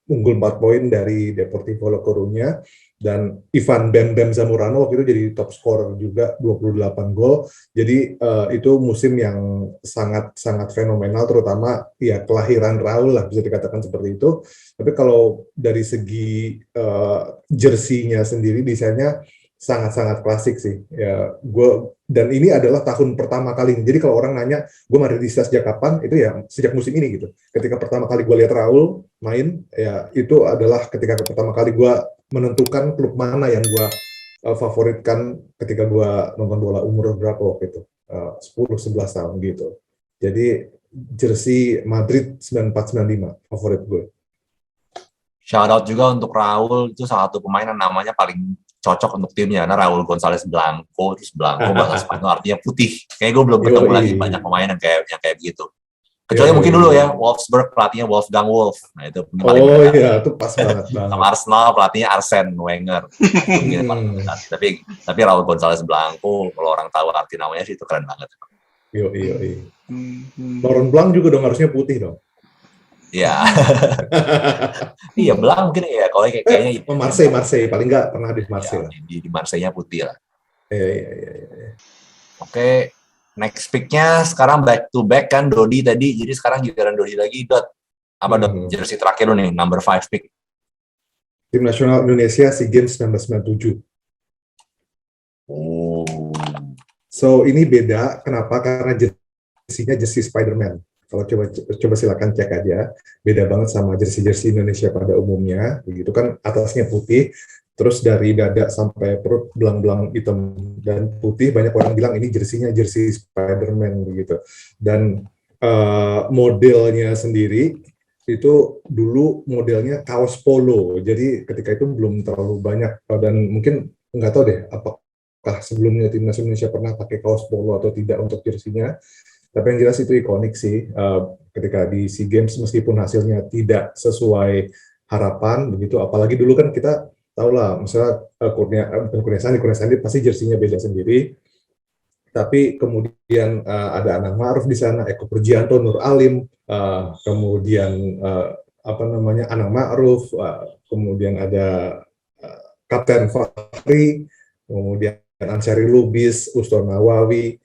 unggul 4 poin dari Deportivo La Coruña, dan Ivan Bam Bam Zamorano waktu itu jadi top scorer juga 28 gol. Jadi itu musim yang sangat fenomenal, terutama ya kelahiran Raul lah bisa dikatakan seperti itu. Tapi kalau dari segi jersey-nya sendiri, desainnya sangat klasik sih. Ya, dan ini adalah tahun pertama kali. Jadi kalau orang nanya, gue Madridista sejak kapan? Itu ya sejak musim ini gitu. Ketika pertama kali gue lihat Raul main, ya itu adalah ketika pertama kali gue menentukan klub mana yang gue favoritkan ketika gue nonton bola umur berapa waktu itu. 10-11 tahun gitu. Jadi jersey Madrid 94-95 favorit gue. Shout out juga untuk Raul, itu salah satu pemain yang namanya paling cocok untuk timnya, karena Raul González Blanco, terus Blanco bahasa Spanyol artinya putih. Kayaknya gue belum ketemu lagi banyak pemain yang kayak begitu. Kecuali mungkin dulu ya, Wolfsburg pelatihnya Wolfgang Wolf. Nah itu mungkin paling benar. Iya, itu pas banget. Sama Arsenal pelatihnya Arsene Wenger. Mungkin paling benar. Tapi Raul González Blanco, kalau orang tahu arti namanya sih itu keren banget. Iya. Laurent Blanc juga dong harusnya putih dong. Iya. Iya, Blanc mungkin ya, kalau kayaknya Marseille paling nggak pernah di Marseille. Ya, di Marseille-nya putih lah. Iya. Oke, next pick-nya sekarang back to back kan Dodi tadi, jadi sekarang giliran Dodi lagi. Dot, apa Dot jersey terakhir lu nih, number 5 pick? Tim nasional Indonesia SEA Games 1997. So ini beda, kenapa? Karena jersey-nya jersey Spider-Man. Kalau coba silakan cek aja, beda banget sama jersey Indonesia pada umumnya. Begitu kan, atasnya putih, terus dari dada sampai perut belang-belang hitam dan putih. Banyak orang bilang ini jersey-nya jersey Spider-Man begitu. Dan modelnya sendiri itu dulu modelnya kaos polo. Jadi ketika itu belum terlalu banyak, dan mungkin nggak tahu deh apakah sebelumnya timnas Indonesia pernah pakai kaos polo atau tidak untuk jersey-nya. Tapi yang jelas itu ikonik sih, ketika di SEA Games meskipun hasilnya tidak sesuai harapan begitu, apalagi dulu kan kita tahu lah, misalnya Kurnia Sandi pasti jersinya beda sendiri, tapi kemudian ada Anang Ma'ruf di sana, Eko Purjianto, Nur Alim, kemudian Anang Ma'ruf, kemudian ada Kapten Fahri, kemudian Ansyari Lubis, Uston Nawawi.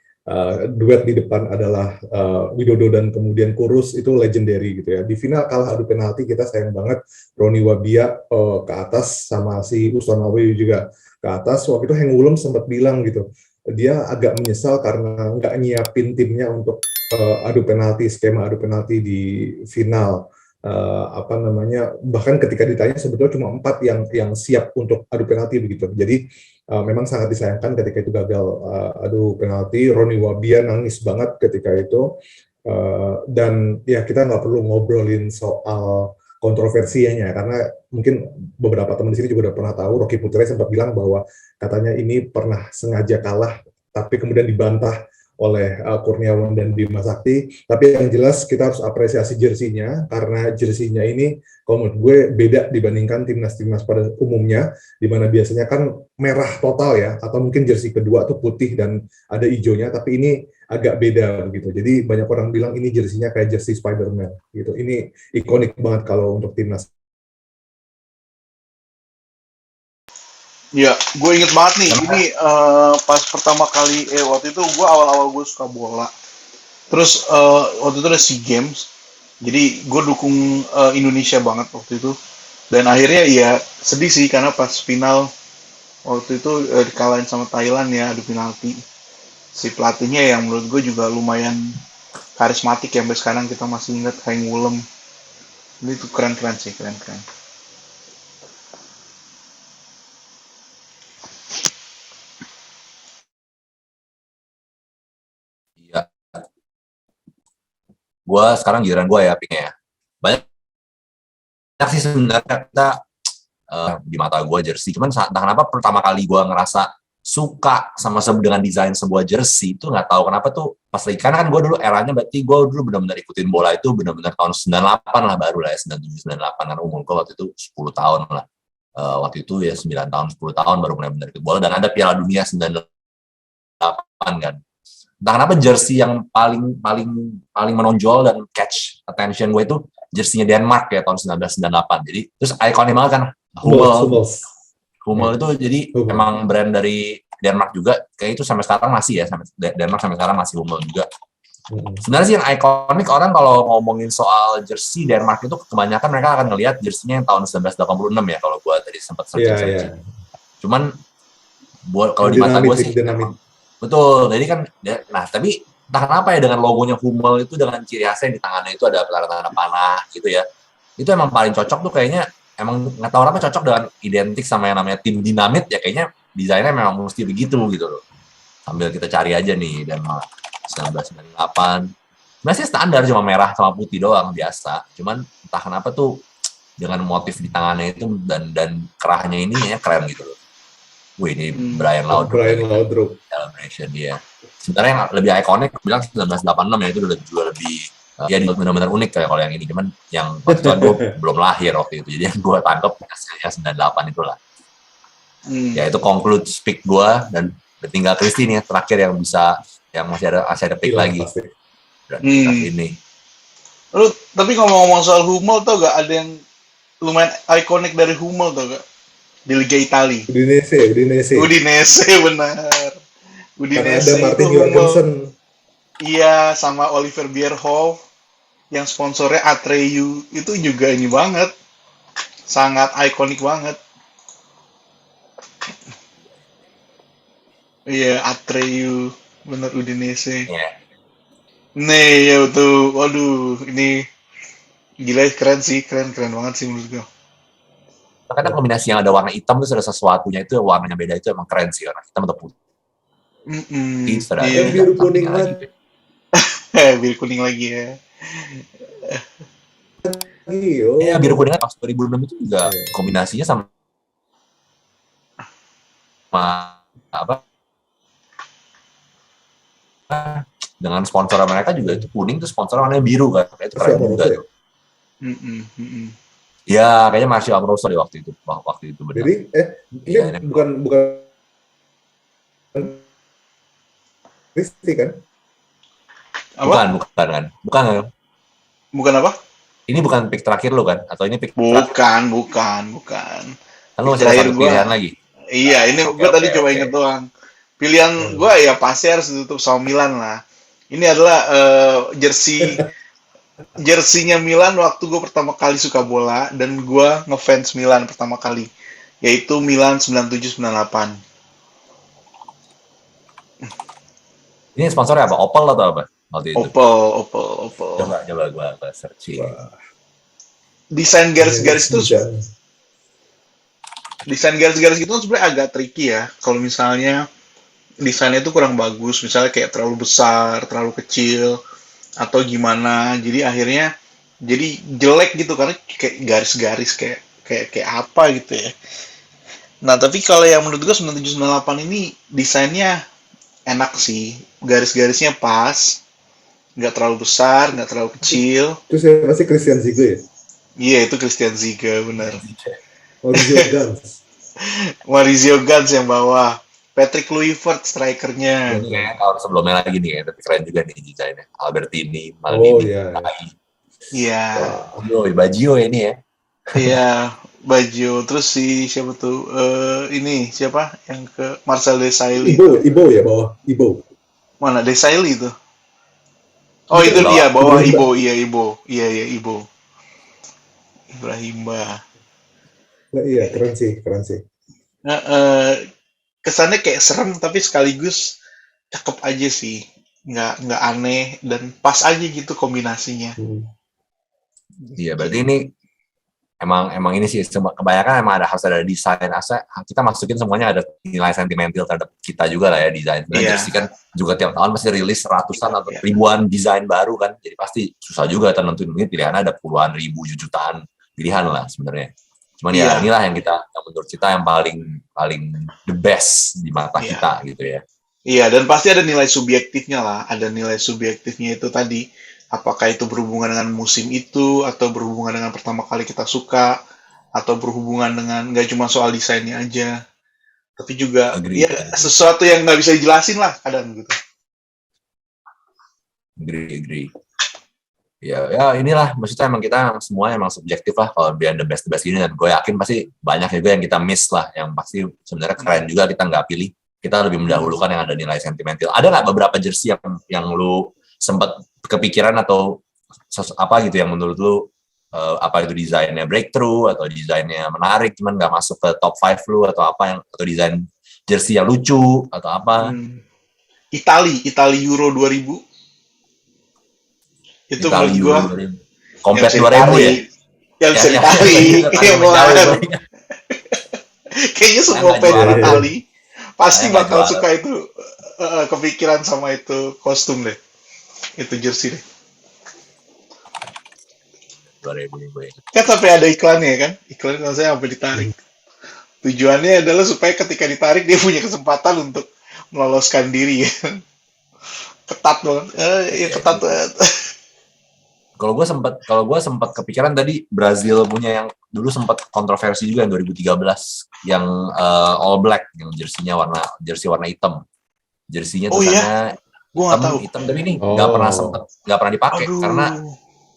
Duet di depan adalah Widodo dan kemudian Kurus, itu legendary gitu ya. Di final kalah adu penalti, kita sayang banget Roni Wabia ke atas sama si Uston Nawawi juga ke atas. Waktu itu Heng Wulem sempat bilang gitu, dia agak menyesal karena nggak nyiapin timnya untuk skema adu penalti di final. Bahkan ketika ditanya sebetulnya cuma 4 yang siap untuk adu penalti begitu. Jadi memang sangat disayangkan ketika itu gagal adu penalti. Roni Wabia nangis banget ketika itu, dan ya kita nggak perlu ngobrolin soal kontroversinya, karena mungkin beberapa teman di sini juga udah pernah tahu, Rocky Putra sempat bilang bahwa katanya ini pernah sengaja kalah tapi kemudian dibantah oleh Kurniawan dan Bima Sakti. Tapi yang jelas kita harus apresiasi jersinya, karena jersinya ini kalau menurut gue beda dibandingkan timnas-timnas pada umumnya, di mana biasanya kan merah total ya, atau mungkin jersey kedua tuh putih dan ada hijaunya, tapi ini agak beda begitu. Jadi banyak orang bilang ini jersinya kayak jersey Spider-Man gitu. Ini ikonik banget kalau untuk timnas. Ya, gue inget banget nih, ini pas pertama kali, waktu itu gue awal-awal gue suka bola. Terus waktu itu ada SEA Games, jadi gue dukung Indonesia banget waktu itu. Dan akhirnya ya sedih sih, karena pas final, waktu itu dikalahin sama Thailand ya, adu penalti. Si pelatihnya yang menurut gue juga lumayan karismatik ya, sampai sekarang kita masih ingat Heng Wulem. Ini tuh keren-keren sih, keren-keren. Iya. Sekarang giliran gue ya, Pink ya. Banyak sih sebenarnya kita di mata gue jersey. Cuman entah kenapa pertama kali gue ngerasa suka sama dengan desain sebuah jersey itu nggak tahu kenapa tuh pas lagi, karena kan gue dulu eranya berarti gue dulu benar-benar ikutin bola itu benar-benar tahun 98 lah, baru lah ya 97 98, kan umur gue waktu itu 10 tahun lah. Waktu itu ya 9 tahun 10 tahun baru benar-benar ikut bola, dan ada Piala Dunia 98 kan. Entah kenapa jersey yang paling menonjol dan catch attention gue itu jersey-nya Denmark ya tahun 1998. Jadi terus ikonik banget kan, Hummel itu jadi emang brand dari Denmark juga, kayak itu sampai sekarang masih ya, Denmark sampai sekarang masih Hummel juga. Sebenarnya sih yang ikonik, orang kalau ngomongin soal jersey Denmark itu kebanyakan mereka akan ngelihat jersey-nya yang tahun 1986 ya, kalau gue tadi sempat searching. Cuman buat kalau di mata gue sih betul, jadi kan nah tapi entah kenapa ya dengan logonya Hummel itu, dengan ciri khasnya di tangannya itu ada tanda panah gitu ya, itu emang paling cocok tuh kayaknya. Emang nggak tahu apa cocok dengan identik sama yang namanya tim dinamit ya, kayaknya desainnya memang mesti begitu gitu loh. Sambil kita cari aja nih, dan 1998 masih standar, cuma merah sama putih doang biasa. Cuman entah kenapa tuh dengan motif di tangannya itu dan kerahnya ini ya keren gitu loh. Wih, ini Brian Laudrup celebration dia. Sebenarnya yang lebih ikonik bilang 1986 ya, itu juga lebih ya benar-benar unik kayak kalau yang ini. Cuman yang waktu itu gue belum lahir waktu itu, jadi yang gue tangkap hasilnya 98 itulah. Ya itu conclude speak gue, dan tinggal Kristi nih terakhir yang bisa, yang masih ada pick lagi. Ini. Lu tapi ngomong-ngomong soal Hummel, tau gak ada yang lumayan ikonik dari Hummel, tau gak? Di Liga Italia. Udinese benar. Udinese ada Martin Jorgensen. Iya, sama Oliver Bierhoff. Yang sponsornya Atreyu, itu juga ini banget, sangat ikonik banget. Iya, Atreyu, bener, Udinese. Nih, ya tuh, waduh, ini gila, keren sih, keren banget sih menurut gue. Karena kombinasi yang ada warna hitam itu ada sesuatunya, itu warnanya beda, itu emang keren sih, warna hitam atau putih. Iya. Biru kuning lagi. Biru kuning lagi ya. Ya biru kuning pas 2006 itu juga kombinasinya sama apa? Dengan sponsor mereka juga itu kuning, tuh sponsor warnanya biru kan, itu keren juga tuh. Ya kayaknya masih Amroso di waktu itu benar. Jadi ini bukan Kristi kan? Bukan. Bukan apa? Ini bukan pick terakhir lo kan? Atau ini pick bukan. Kan lo masih ada satu pilihan lagi. Iya, ini gue tadi coba inget doang. Pilihan gue ya pasti harus ditutup sama Milan lah. Ini adalah jersinya Milan waktu gue pertama kali suka bola, dan gue ngefans Milan pertama kali, yaitu Milan 97-98. Ini sponsornya apa? Opel atau apa? Opel. Coba gue searching. Desain garis-garis itu, desain garis-garis itu sebenarnya agak tricky ya. Kalau misalnya desainnya itu kurang bagus, misalnya kayak terlalu besar, terlalu kecil, atau gimana. Jadi akhirnya jadi jelek gitu, karena kayak garis-garis kayak apa gitu ya. Nah, tapi kalau yang menurut gue 9798 ini desainnya enak sih. Garis-garisnya pas, nggak terlalu besar, nggak terlalu kecil. Itu siapa sih, Christian Ziege ya? Iya, itu Christian Ziege, benar. Maurizio Gans. Maurizio Gans yang bawa. Patrick Kluivert strikernya. Ini kayak tahun sebelumnya lagi nih, ya, tapi keren juga nih desainnya. Albertini, Oh Maldini, iya. Iya, Wah. Baggio ya ini ya. iya, Baggio. Terus si siapa tuh? Ini siapa yang ke Marcel Desailly itu? Ibo ya, bawah Ibo. Mana Desailly itu? Oh Iya, itu dia bawah Ibrahim. Ibo, iya Ibo, iya Ibo. Ibrahimba. Nah, iya, keren sih. Nah, kesannya kayak serem tapi sekaligus cakep aja sih. Nggak aneh dan pas aja gitu kombinasinya. Iya, berarti ini emang ini sih kebanyakan emang harus ada desain kita masukin semuanya ada nilai sentimental terhadap kita juga lah ya desain. Iya. Jersey kan juga tiap tahun masih rilis ratusan atau ribuan desain baru kan, jadi pasti susah juga kita nentuin, mungkin pilihannya ada puluhan ribu jutaan pilihan lah sebenarnya. Cuman Iya. ya inilah yang menurut kita yang paling the best di mata Iya. kita gitu ya. Iya, dan pasti ada nilai subjektifnya lah. Ada nilai subjektifnya itu tadi. Apakah itu berhubungan dengan musim itu, atau berhubungan dengan pertama kali kita suka, atau berhubungan dengan nggak cuma soal desainnya aja, tapi juga Agree. ya sesuatu yang nggak bisa dijelasin lah kadang gitu. Agree. Ya inilah maksudnya emang kita semua emang subjektif lah kalau beyond the best ini, dan gue yakin pasti banyak juga yang kita miss lah, yang pasti sebenarnya keren juga kita nggak pilih, kita lebih mendahulukan yang ada nilai sentimental. Ada nggak beberapa jersey yang lu sempat kepikiran atau apa gitu yang menurut lu apa itu desainnya breakthrough atau desainnya menarik cuman nggak masuk ke top 5 lu, atau apa yang atau desain jersey yang lucu atau apa? Itali Euro 2000 itu menurut gua kompet 2000 ya yang bisa ditarik kayaknya semua fans Itali pasti bakal suka itu, kepikiran sama itu kostum deh, itu jersey deh. 2000 Kan sampai ada iklannya kan, iklannya saya sampai ditarik. Tujuannya adalah supaya ketika ditarik dia punya kesempatan untuk meloloskan diri ya. Ketat banget, ketat banget. Kalau gue sempat kepikiran tadi Brazil punya yang dulu sempat kontroversi juga yang 2013 yang all black, yang jersey warna hitam. Jersinya tulisannya hitam, tapi ini nggak pernah dipakai. Aduh.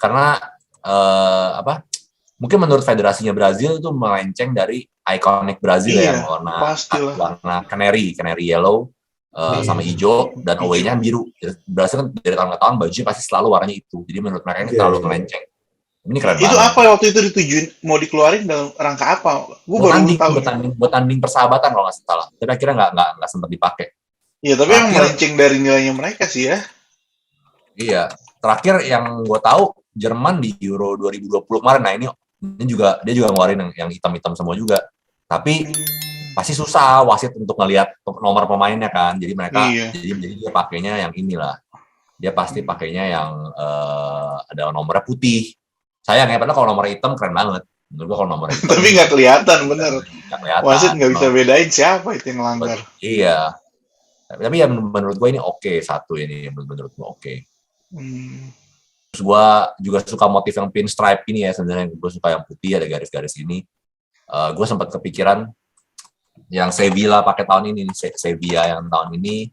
karena mungkin menurut federasinya Brazil itu melenceng dari ikonik Brazil yang warna canary yellow sama hijau, dan away-nya biru. Brazil kan dari tahun ke tahun bajunya pasti selalu warnanya itu, jadi menurut mereka ini terlalu melenceng. Ini keren itu banget. Apa waktu itu ditujuin mau dikeluarin dalam rangka apa? Gue baru tahu. Buat tanding persahabatan kalau nggak salah, tapi akhirnya nggak sempat dipakai. Iya, tapi yang melenceng dari nilainya mereka sih ya. Iya, terakhir yang gue tahu Jerman di Euro 2020 kemarin. Nah ini juga dia juga ngeluarin yang hitam-hitam semua juga. Tapi pasti susah wasit untuk ngelihat nomor pemainnya kan. Jadi mereka jadi dia pakainya yang inilah. Dia pasti pakainya yang ada nomornya putih. Sayangnya padahal kalau nomor hitam keren banget. Menurut gue kalau nomor hitam. Tapi nggak kelihatan bener. Wasit nggak bisa bedain siapa itu yang melanggar. Iya. Tapi ya menurut gue ini oke, satu ini menurut gue oke. Terus gue juga suka motif yang pinstripe ini ya, sebenarnya gue suka yang putih ada garis-garis ini. Gue sempat kepikiran yang Sevilla pakai tahun ini, Sevilla yang tahun ini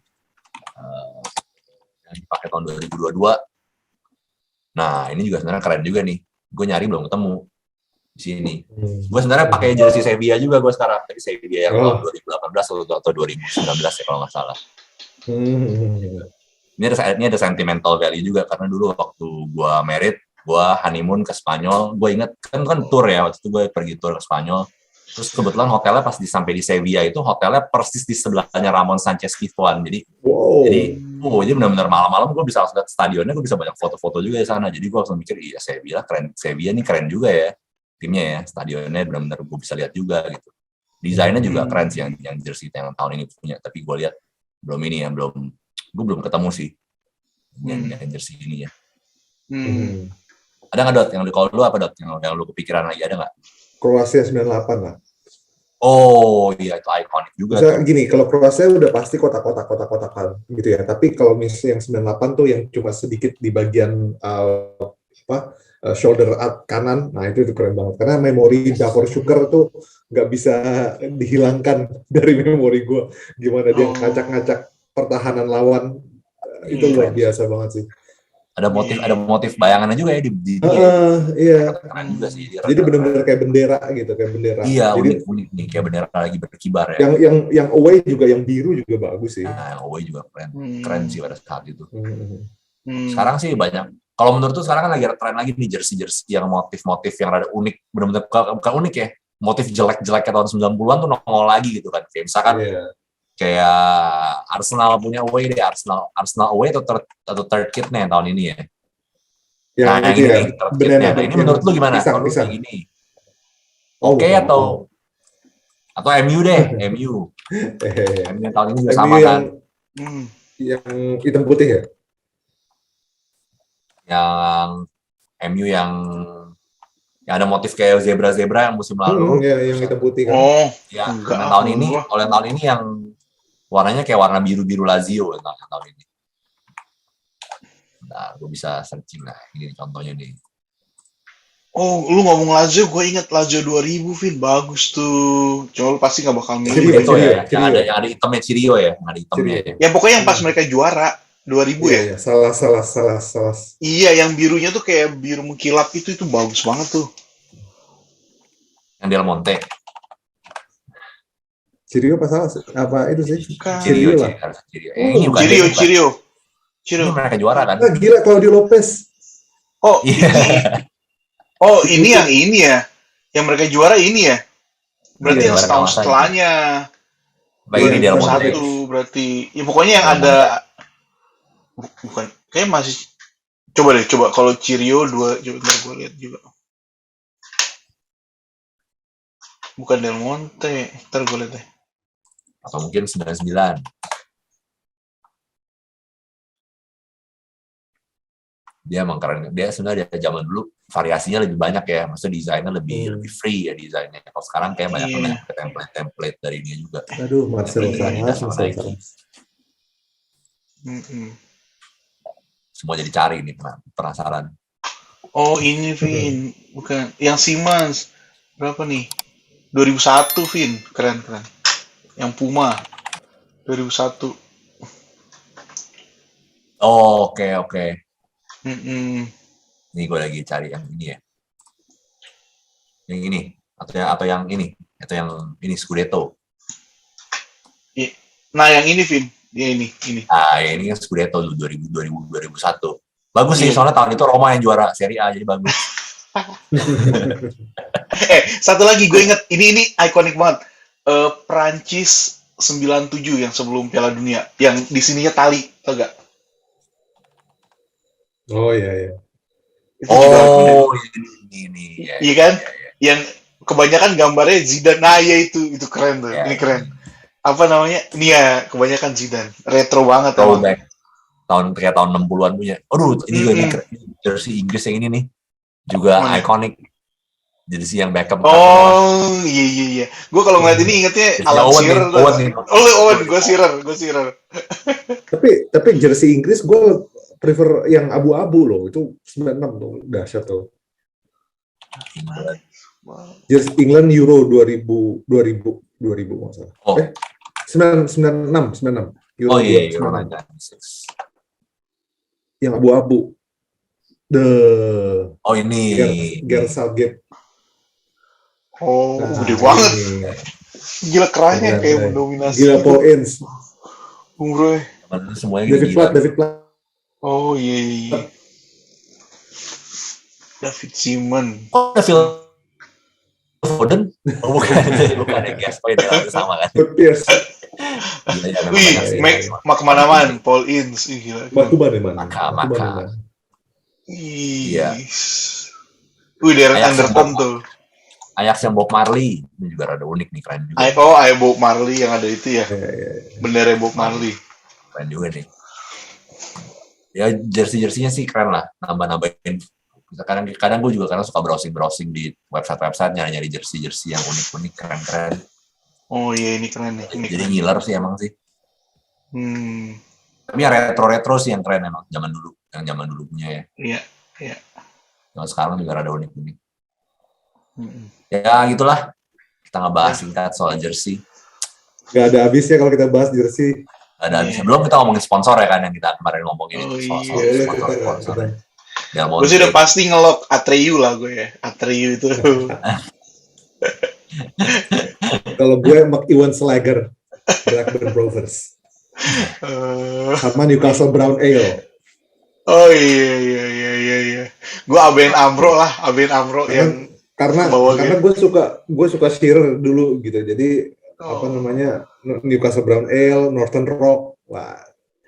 yang dipakai tahun 2022. Nah ini juga sebenarnya keren juga nih. Gue nyari belum ketemu di sini. Gue sebenarnya pakai jersey Sevilla juga gue sekarang, tapi Sevilla yang tahun 2018 atau 2019 ya kalau nggak salah. Ini ada sentimental value juga karena dulu waktu gue married, gue honeymoon ke Spanyol, gue inget kan tour ya, waktu itu gue pergi tour ke Spanyol, terus kebetulan hotelnya pas sampai di Sevilla itu hotelnya persis di sebelahnya Ramon Sanchez Pizjuan, jadi benar-benar malam-malam gue bisa lihat stadionnya, gue bisa banyak foto-foto juga di sana, jadi gue langsung mikir iya Sevilla ini keren juga ya timnya ya, stadionnya benar-benar gue bisa lihat juga gitu, desainnya juga keren sih yang jersey yang tahun ini punya, tapi gue lihat gue belum ketemu sih yang jersey ini ya. Ada nggak Dot? Yang kalau lu apa Dot? Yang lu kepikiran lagi ada nggak? Kroasia 98 lah. Oh iya, itu ikonik juga Misalnya tuh. gini, kalau Kroasia udah pasti kotak-kotak gitu ya. Tapi kalau misalnya yang 98 tuh yang cuma sedikit di bagian shoulder kanan, nah itu keren banget. Karena memori Davor Sugar tuh nggak bisa dihilangkan dari memori gue. Gimana dia Oh, ngacak-ngacak pertahanan lawan, itu iya. luar biasa banget sih. Ada Iya. motif bayangannya juga ya di dia. Iya. Keren juga sih, dia Jadi rada keren. benar-benar kayak bendera gitu, kayak bendera. Iya, Jadi unik nih kayak bendera lagi berkibar ya. yang away juga yang biru juga bagus sih. Nah, Owe juga keren. Keren Hmm. sih pada saat itu. Hmm. Sekarang sih banyak. Kalau menurut tuh sekarang kan lagi tren lagi nih jersey-jersey yang motif-motif yang rada unik. Benar-benar bukan unik ya. Motif jelek-jelek tahun 90-an tuh nongol lagi gitu kan. Kayak misalkan Iya. kayak Arsenal punya away deh. Arsenal away atau third kit nih tahun ini ya. Yang Nah, yang itu ini ya, nih third kitnya. banana Nah, ini yang menurut lu gimana? Kalau lu pisang-pisang. kayak gini. Oh, Oke wow. atau MU deh, MU. MU yang tahun ini juga MU sama kan. yang hitam putih ya? Yang MU yang ada motif kayak zebra-zebra yang musim lalu. Ya, yang hitam putih kan. Oh, Ya, enggak yang ah, tahun ini, enggak. oleh tahun ini yang warnanya kayak warna biru-biru Lazio yang tahun ini. Nah, gue bisa searching lah. Ini contohnya nih. Oh, lu ngomong Lazio, gue inget Lazio 2000, Vin. Bagus tuh. Cuma lu pasti nggak bakal milih Cirio kayaknya. ya, Cirio. yang ada hitamnya Cirio ya, yang ada hitamnya Cirio. ya. Ya pokoknya yang pas mereka juara 2000 ya. Iya, salah. Iya, yang birunya tuh kayak biru mengkilap itu bagus banget tuh. Yang Del Monte. Cirio apa salah? Apa itu sih? Cirio lah. Cirio. Ini bukan Cirio. Ini mereka juara kan? Ah, gila Claudio Lopez. Oh, Iya. ini yang ini ya. Yang mereka juara ini ya. Berarti Iya, yang setahun juara setelahnya. Baik ini Del Monte. 2001 berarti. Ya pokoknya yang ada bukan. Kayak masih coba kalau Cirio 2 coba ntar gue lihat juga. Bukan Del Monte. Ntar gue lihat deh. Atau mungkin 99. Dia emang keren. Dia sebenarnya dari zaman dulu variasinya lebih banyak ya. Maksudnya desainnya lebih free ya desainnya. Kalau sekarang kayak banyak template dari dia juga. Aduh, Marcelo Salas. Semua jadi cari nih, penasaran. Oh, ini Vin. Bukan. Yang Simmons. Berapa nih? 2001, Vin. Keren. Yang Puma. 2001. Oh, oke. Ini gue lagi cari yang ini ya. Yang ini atau yang ini atau yang ini Scudetto. Nah, yang ini Vin. Ya ini. Ah, ini kan Scudetto 2001. Bagus sih, soalnya tahun itu Roma yang juara Serie A, jadi bagus. Satu lagi gue inget. Ini ikonik banget. Prancis 97 yang sebelum Piala Dunia. Yang di sininya tali, tau gak? Oh iya. Itu juga ini. Iya kan? Yang kebanyakan gambarnya Zidane. Nah, ya itu keren tuh. Ini keren. Apa namanya? Ini ya, kebanyakan Zidane. Retro banget. Throwback. Kayak tahun 60-an punya. Aduh, ini juga jersey Inggris yang ini nih. Juga ikonik. Jersey yang Beckham. Oh, iya. Gue kalau ngeliat ini ingetnya Alan Shearer. Owen, gue Shearer. Tapi jersey Inggris gue prefer yang abu-abu loh. Itu 96 tuh, dahsyat tuh. Jersey England Euro 2000 masalah. Oh. 96. Euro, oh iya, Euro 96. Yang abu-abu. Oh ini. Gareth Southgate. Oh, gede banget. Gila kerennya kayak mendominasi. Gila Paul Ince. Bro. David Platt. Oh iya. David Simon. Oh, Phil Foden? Oh, bukan ya, Gascoigne sama kan? Pierce. Wih, kemana-mana, Paul Ince. Gila. Maka. Iya. Wih, Derek Anderton tuh. Ajax yang Bob Marley ini juga rada unik nih, keren juga. Bob Marley yang ada itu ya. Bendera Bob Marley. Keren juga nih. Ya jersey-jerseynya sih keren lah, nambah-nambahin. Kadang gue juga suka browsing di website nyari jersey yang unik-unik, keren-keren. Oh iya, ini keren nih. Ini Jadi keren. ngiler sih emang sih. Tapi yang retro sih yang keren emang zaman dulu, yang zaman dulu punya ya. Iya, iya. Yang sekarang juga rada unik-unik. Ya gitulah, kita ngebahas singkat soal jersey. Gak ada habisnya kalau kita bahas jersey. Ada habisnya. Belum kita ngomongin sponsor ya kan, yang kita kemarin ngomongin itu soal sponsor. Gue sih udah pasti ngelok Atreyu lah gue ya. Atreyu itu. Kalau gue Iwan Slager, Blackburn Rovers. Sama Newcastle Brown Ale. Oh iya. Gue Aben Amro yang karena gue suka Shearer dulu gitu. Jadi Newcastle Brown Ale, Northern Rock, wah,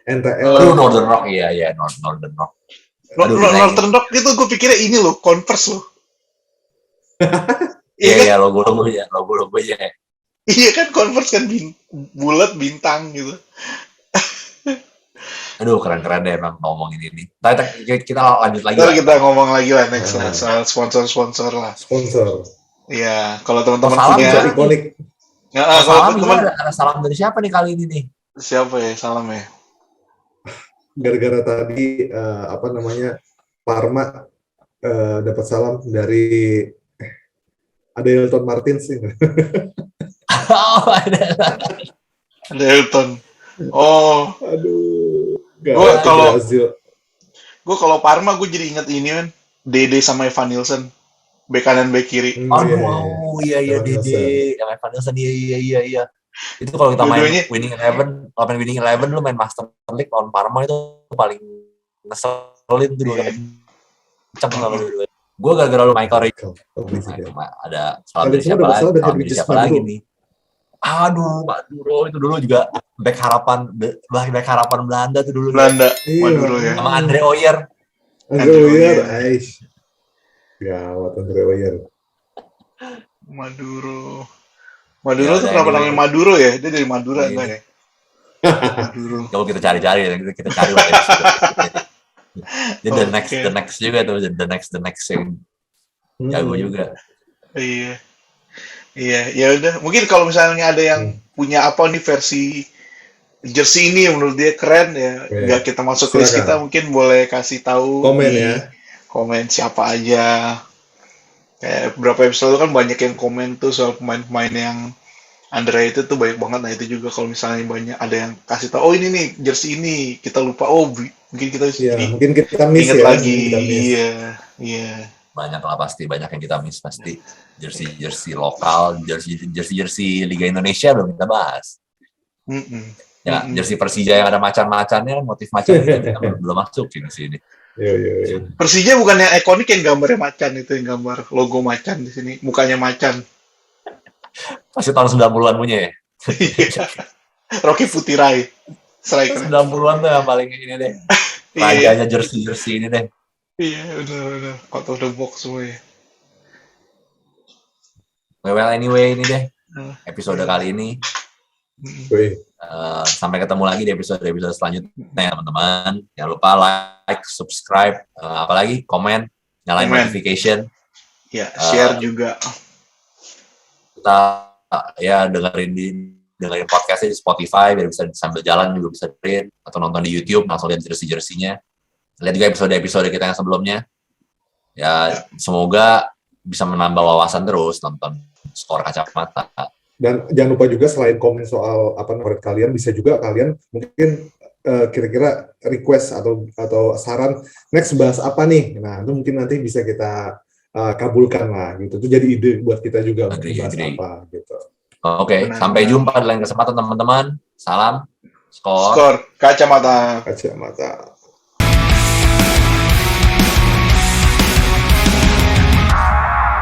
NTL. Northern Rock iya Northern Rock. Northern Rock itu gue pikirnya ini loh, Converse loh. Iya logo ya. Iya kan Converse kan bulat bintang gitu. Aduh keren deh emang ngomongin ini. Kita lanjut lagi. Ntar kita ngomong lagi lah next soal sponsor lah. Sponsor. Iya, kalau teman-teman punya ikonik. Kalau teman ada salam dari siapa nih kali ini nih? Siapa ya salam ya? Gara-gara tadi Parma dapat salam dari ada Elton Martins sih. Ada Elton. Oh. Aduh. Gue kalau Parma gue jadi inget ini kan, Dede sama Evan Nilsson, bek kanan bek kiri. Iya Dede, yang Evan Nilsson iya. Itu kalau kita main Winning Eleven, lu main Master League lawan Parma itu paling ngeselin tuh dulu. Kenceng kalau dulu. Gue gara-gara lu Michael Rick. Ada salam dari siapa lagi nih? Aduh, Maduro itu dulu juga back harapan Belanda tuh dulu. Maduro ya. Sama Andre Oyer. Aish. Gawat Andre Oyer. Maduro tuh kenapa namanya Maduro ya? Dia dari Madura enggak ya? Maduro. Kalau kita cari kita cari lah. Dia the next juga tuh, the next yang jago juga. Iya, ya udah. Mungkin kalau misalnya ada yang punya apa nih versi jersey ini yang menurut dia keren ya, nggak kita masuk list kita, mungkin boleh kasih tahu komen siapa aja. Kayak beberapa episode kan banyak yang komen tuh soal pemain-pemain yang Andre itu tuh banyak banget. Nah itu juga kalau misalnya banyak ada yang kasih tahu, oh ini nih jersey ini kita lupa, mungkin kita miss ingat lagi. Iya. Banyak lah pasti, banyak yang kita miss pasti. Jersey lokal, jersey Liga Indonesia belum kita bahas. Ya, jersey Persija yang ada macan-macannya, motif macannya kita belum masuk di sini. Iya. Persija bukan yang ikonik yang gambarnya macan itu, yang gambar logo macan di sini, mukanya macan. Pasti tahun 90-an punya ya. Rocky Putirai. 90-an tuh yang paling ini deh. Rajanya jersey ini deh. Iya, benar. Out of the box semua ya. Well, anyway, ini deh episode kali ini. Sampai ketemu lagi di episode selanjutnya, teman-teman. Jangan lupa like, subscribe, apalagi komen, nyalain notification. Ya, share juga. Kita ya dengerin podcastnya di Spotify biar bisa sambil jalan juga bisa dengerin, atau nonton di YouTube langsung lihat jersey-nya. Lihat juga episode kita yang sebelumnya. Ya, semoga bisa menambah wawasan terus nonton Skor Kacamata. Dan jangan lupa juga selain komen soal favorit kalian, bisa juga kalian mungkin kira-kira request atau saran next bahas apa nih. Nah, itu mungkin nanti bisa kita kabulkan lah gitu. Itu jadi ide buat kita juga untuk bahas apa gitu. Oke, sampai jumpa di lain kesempatan teman-teman. Salam Skor Kacamata.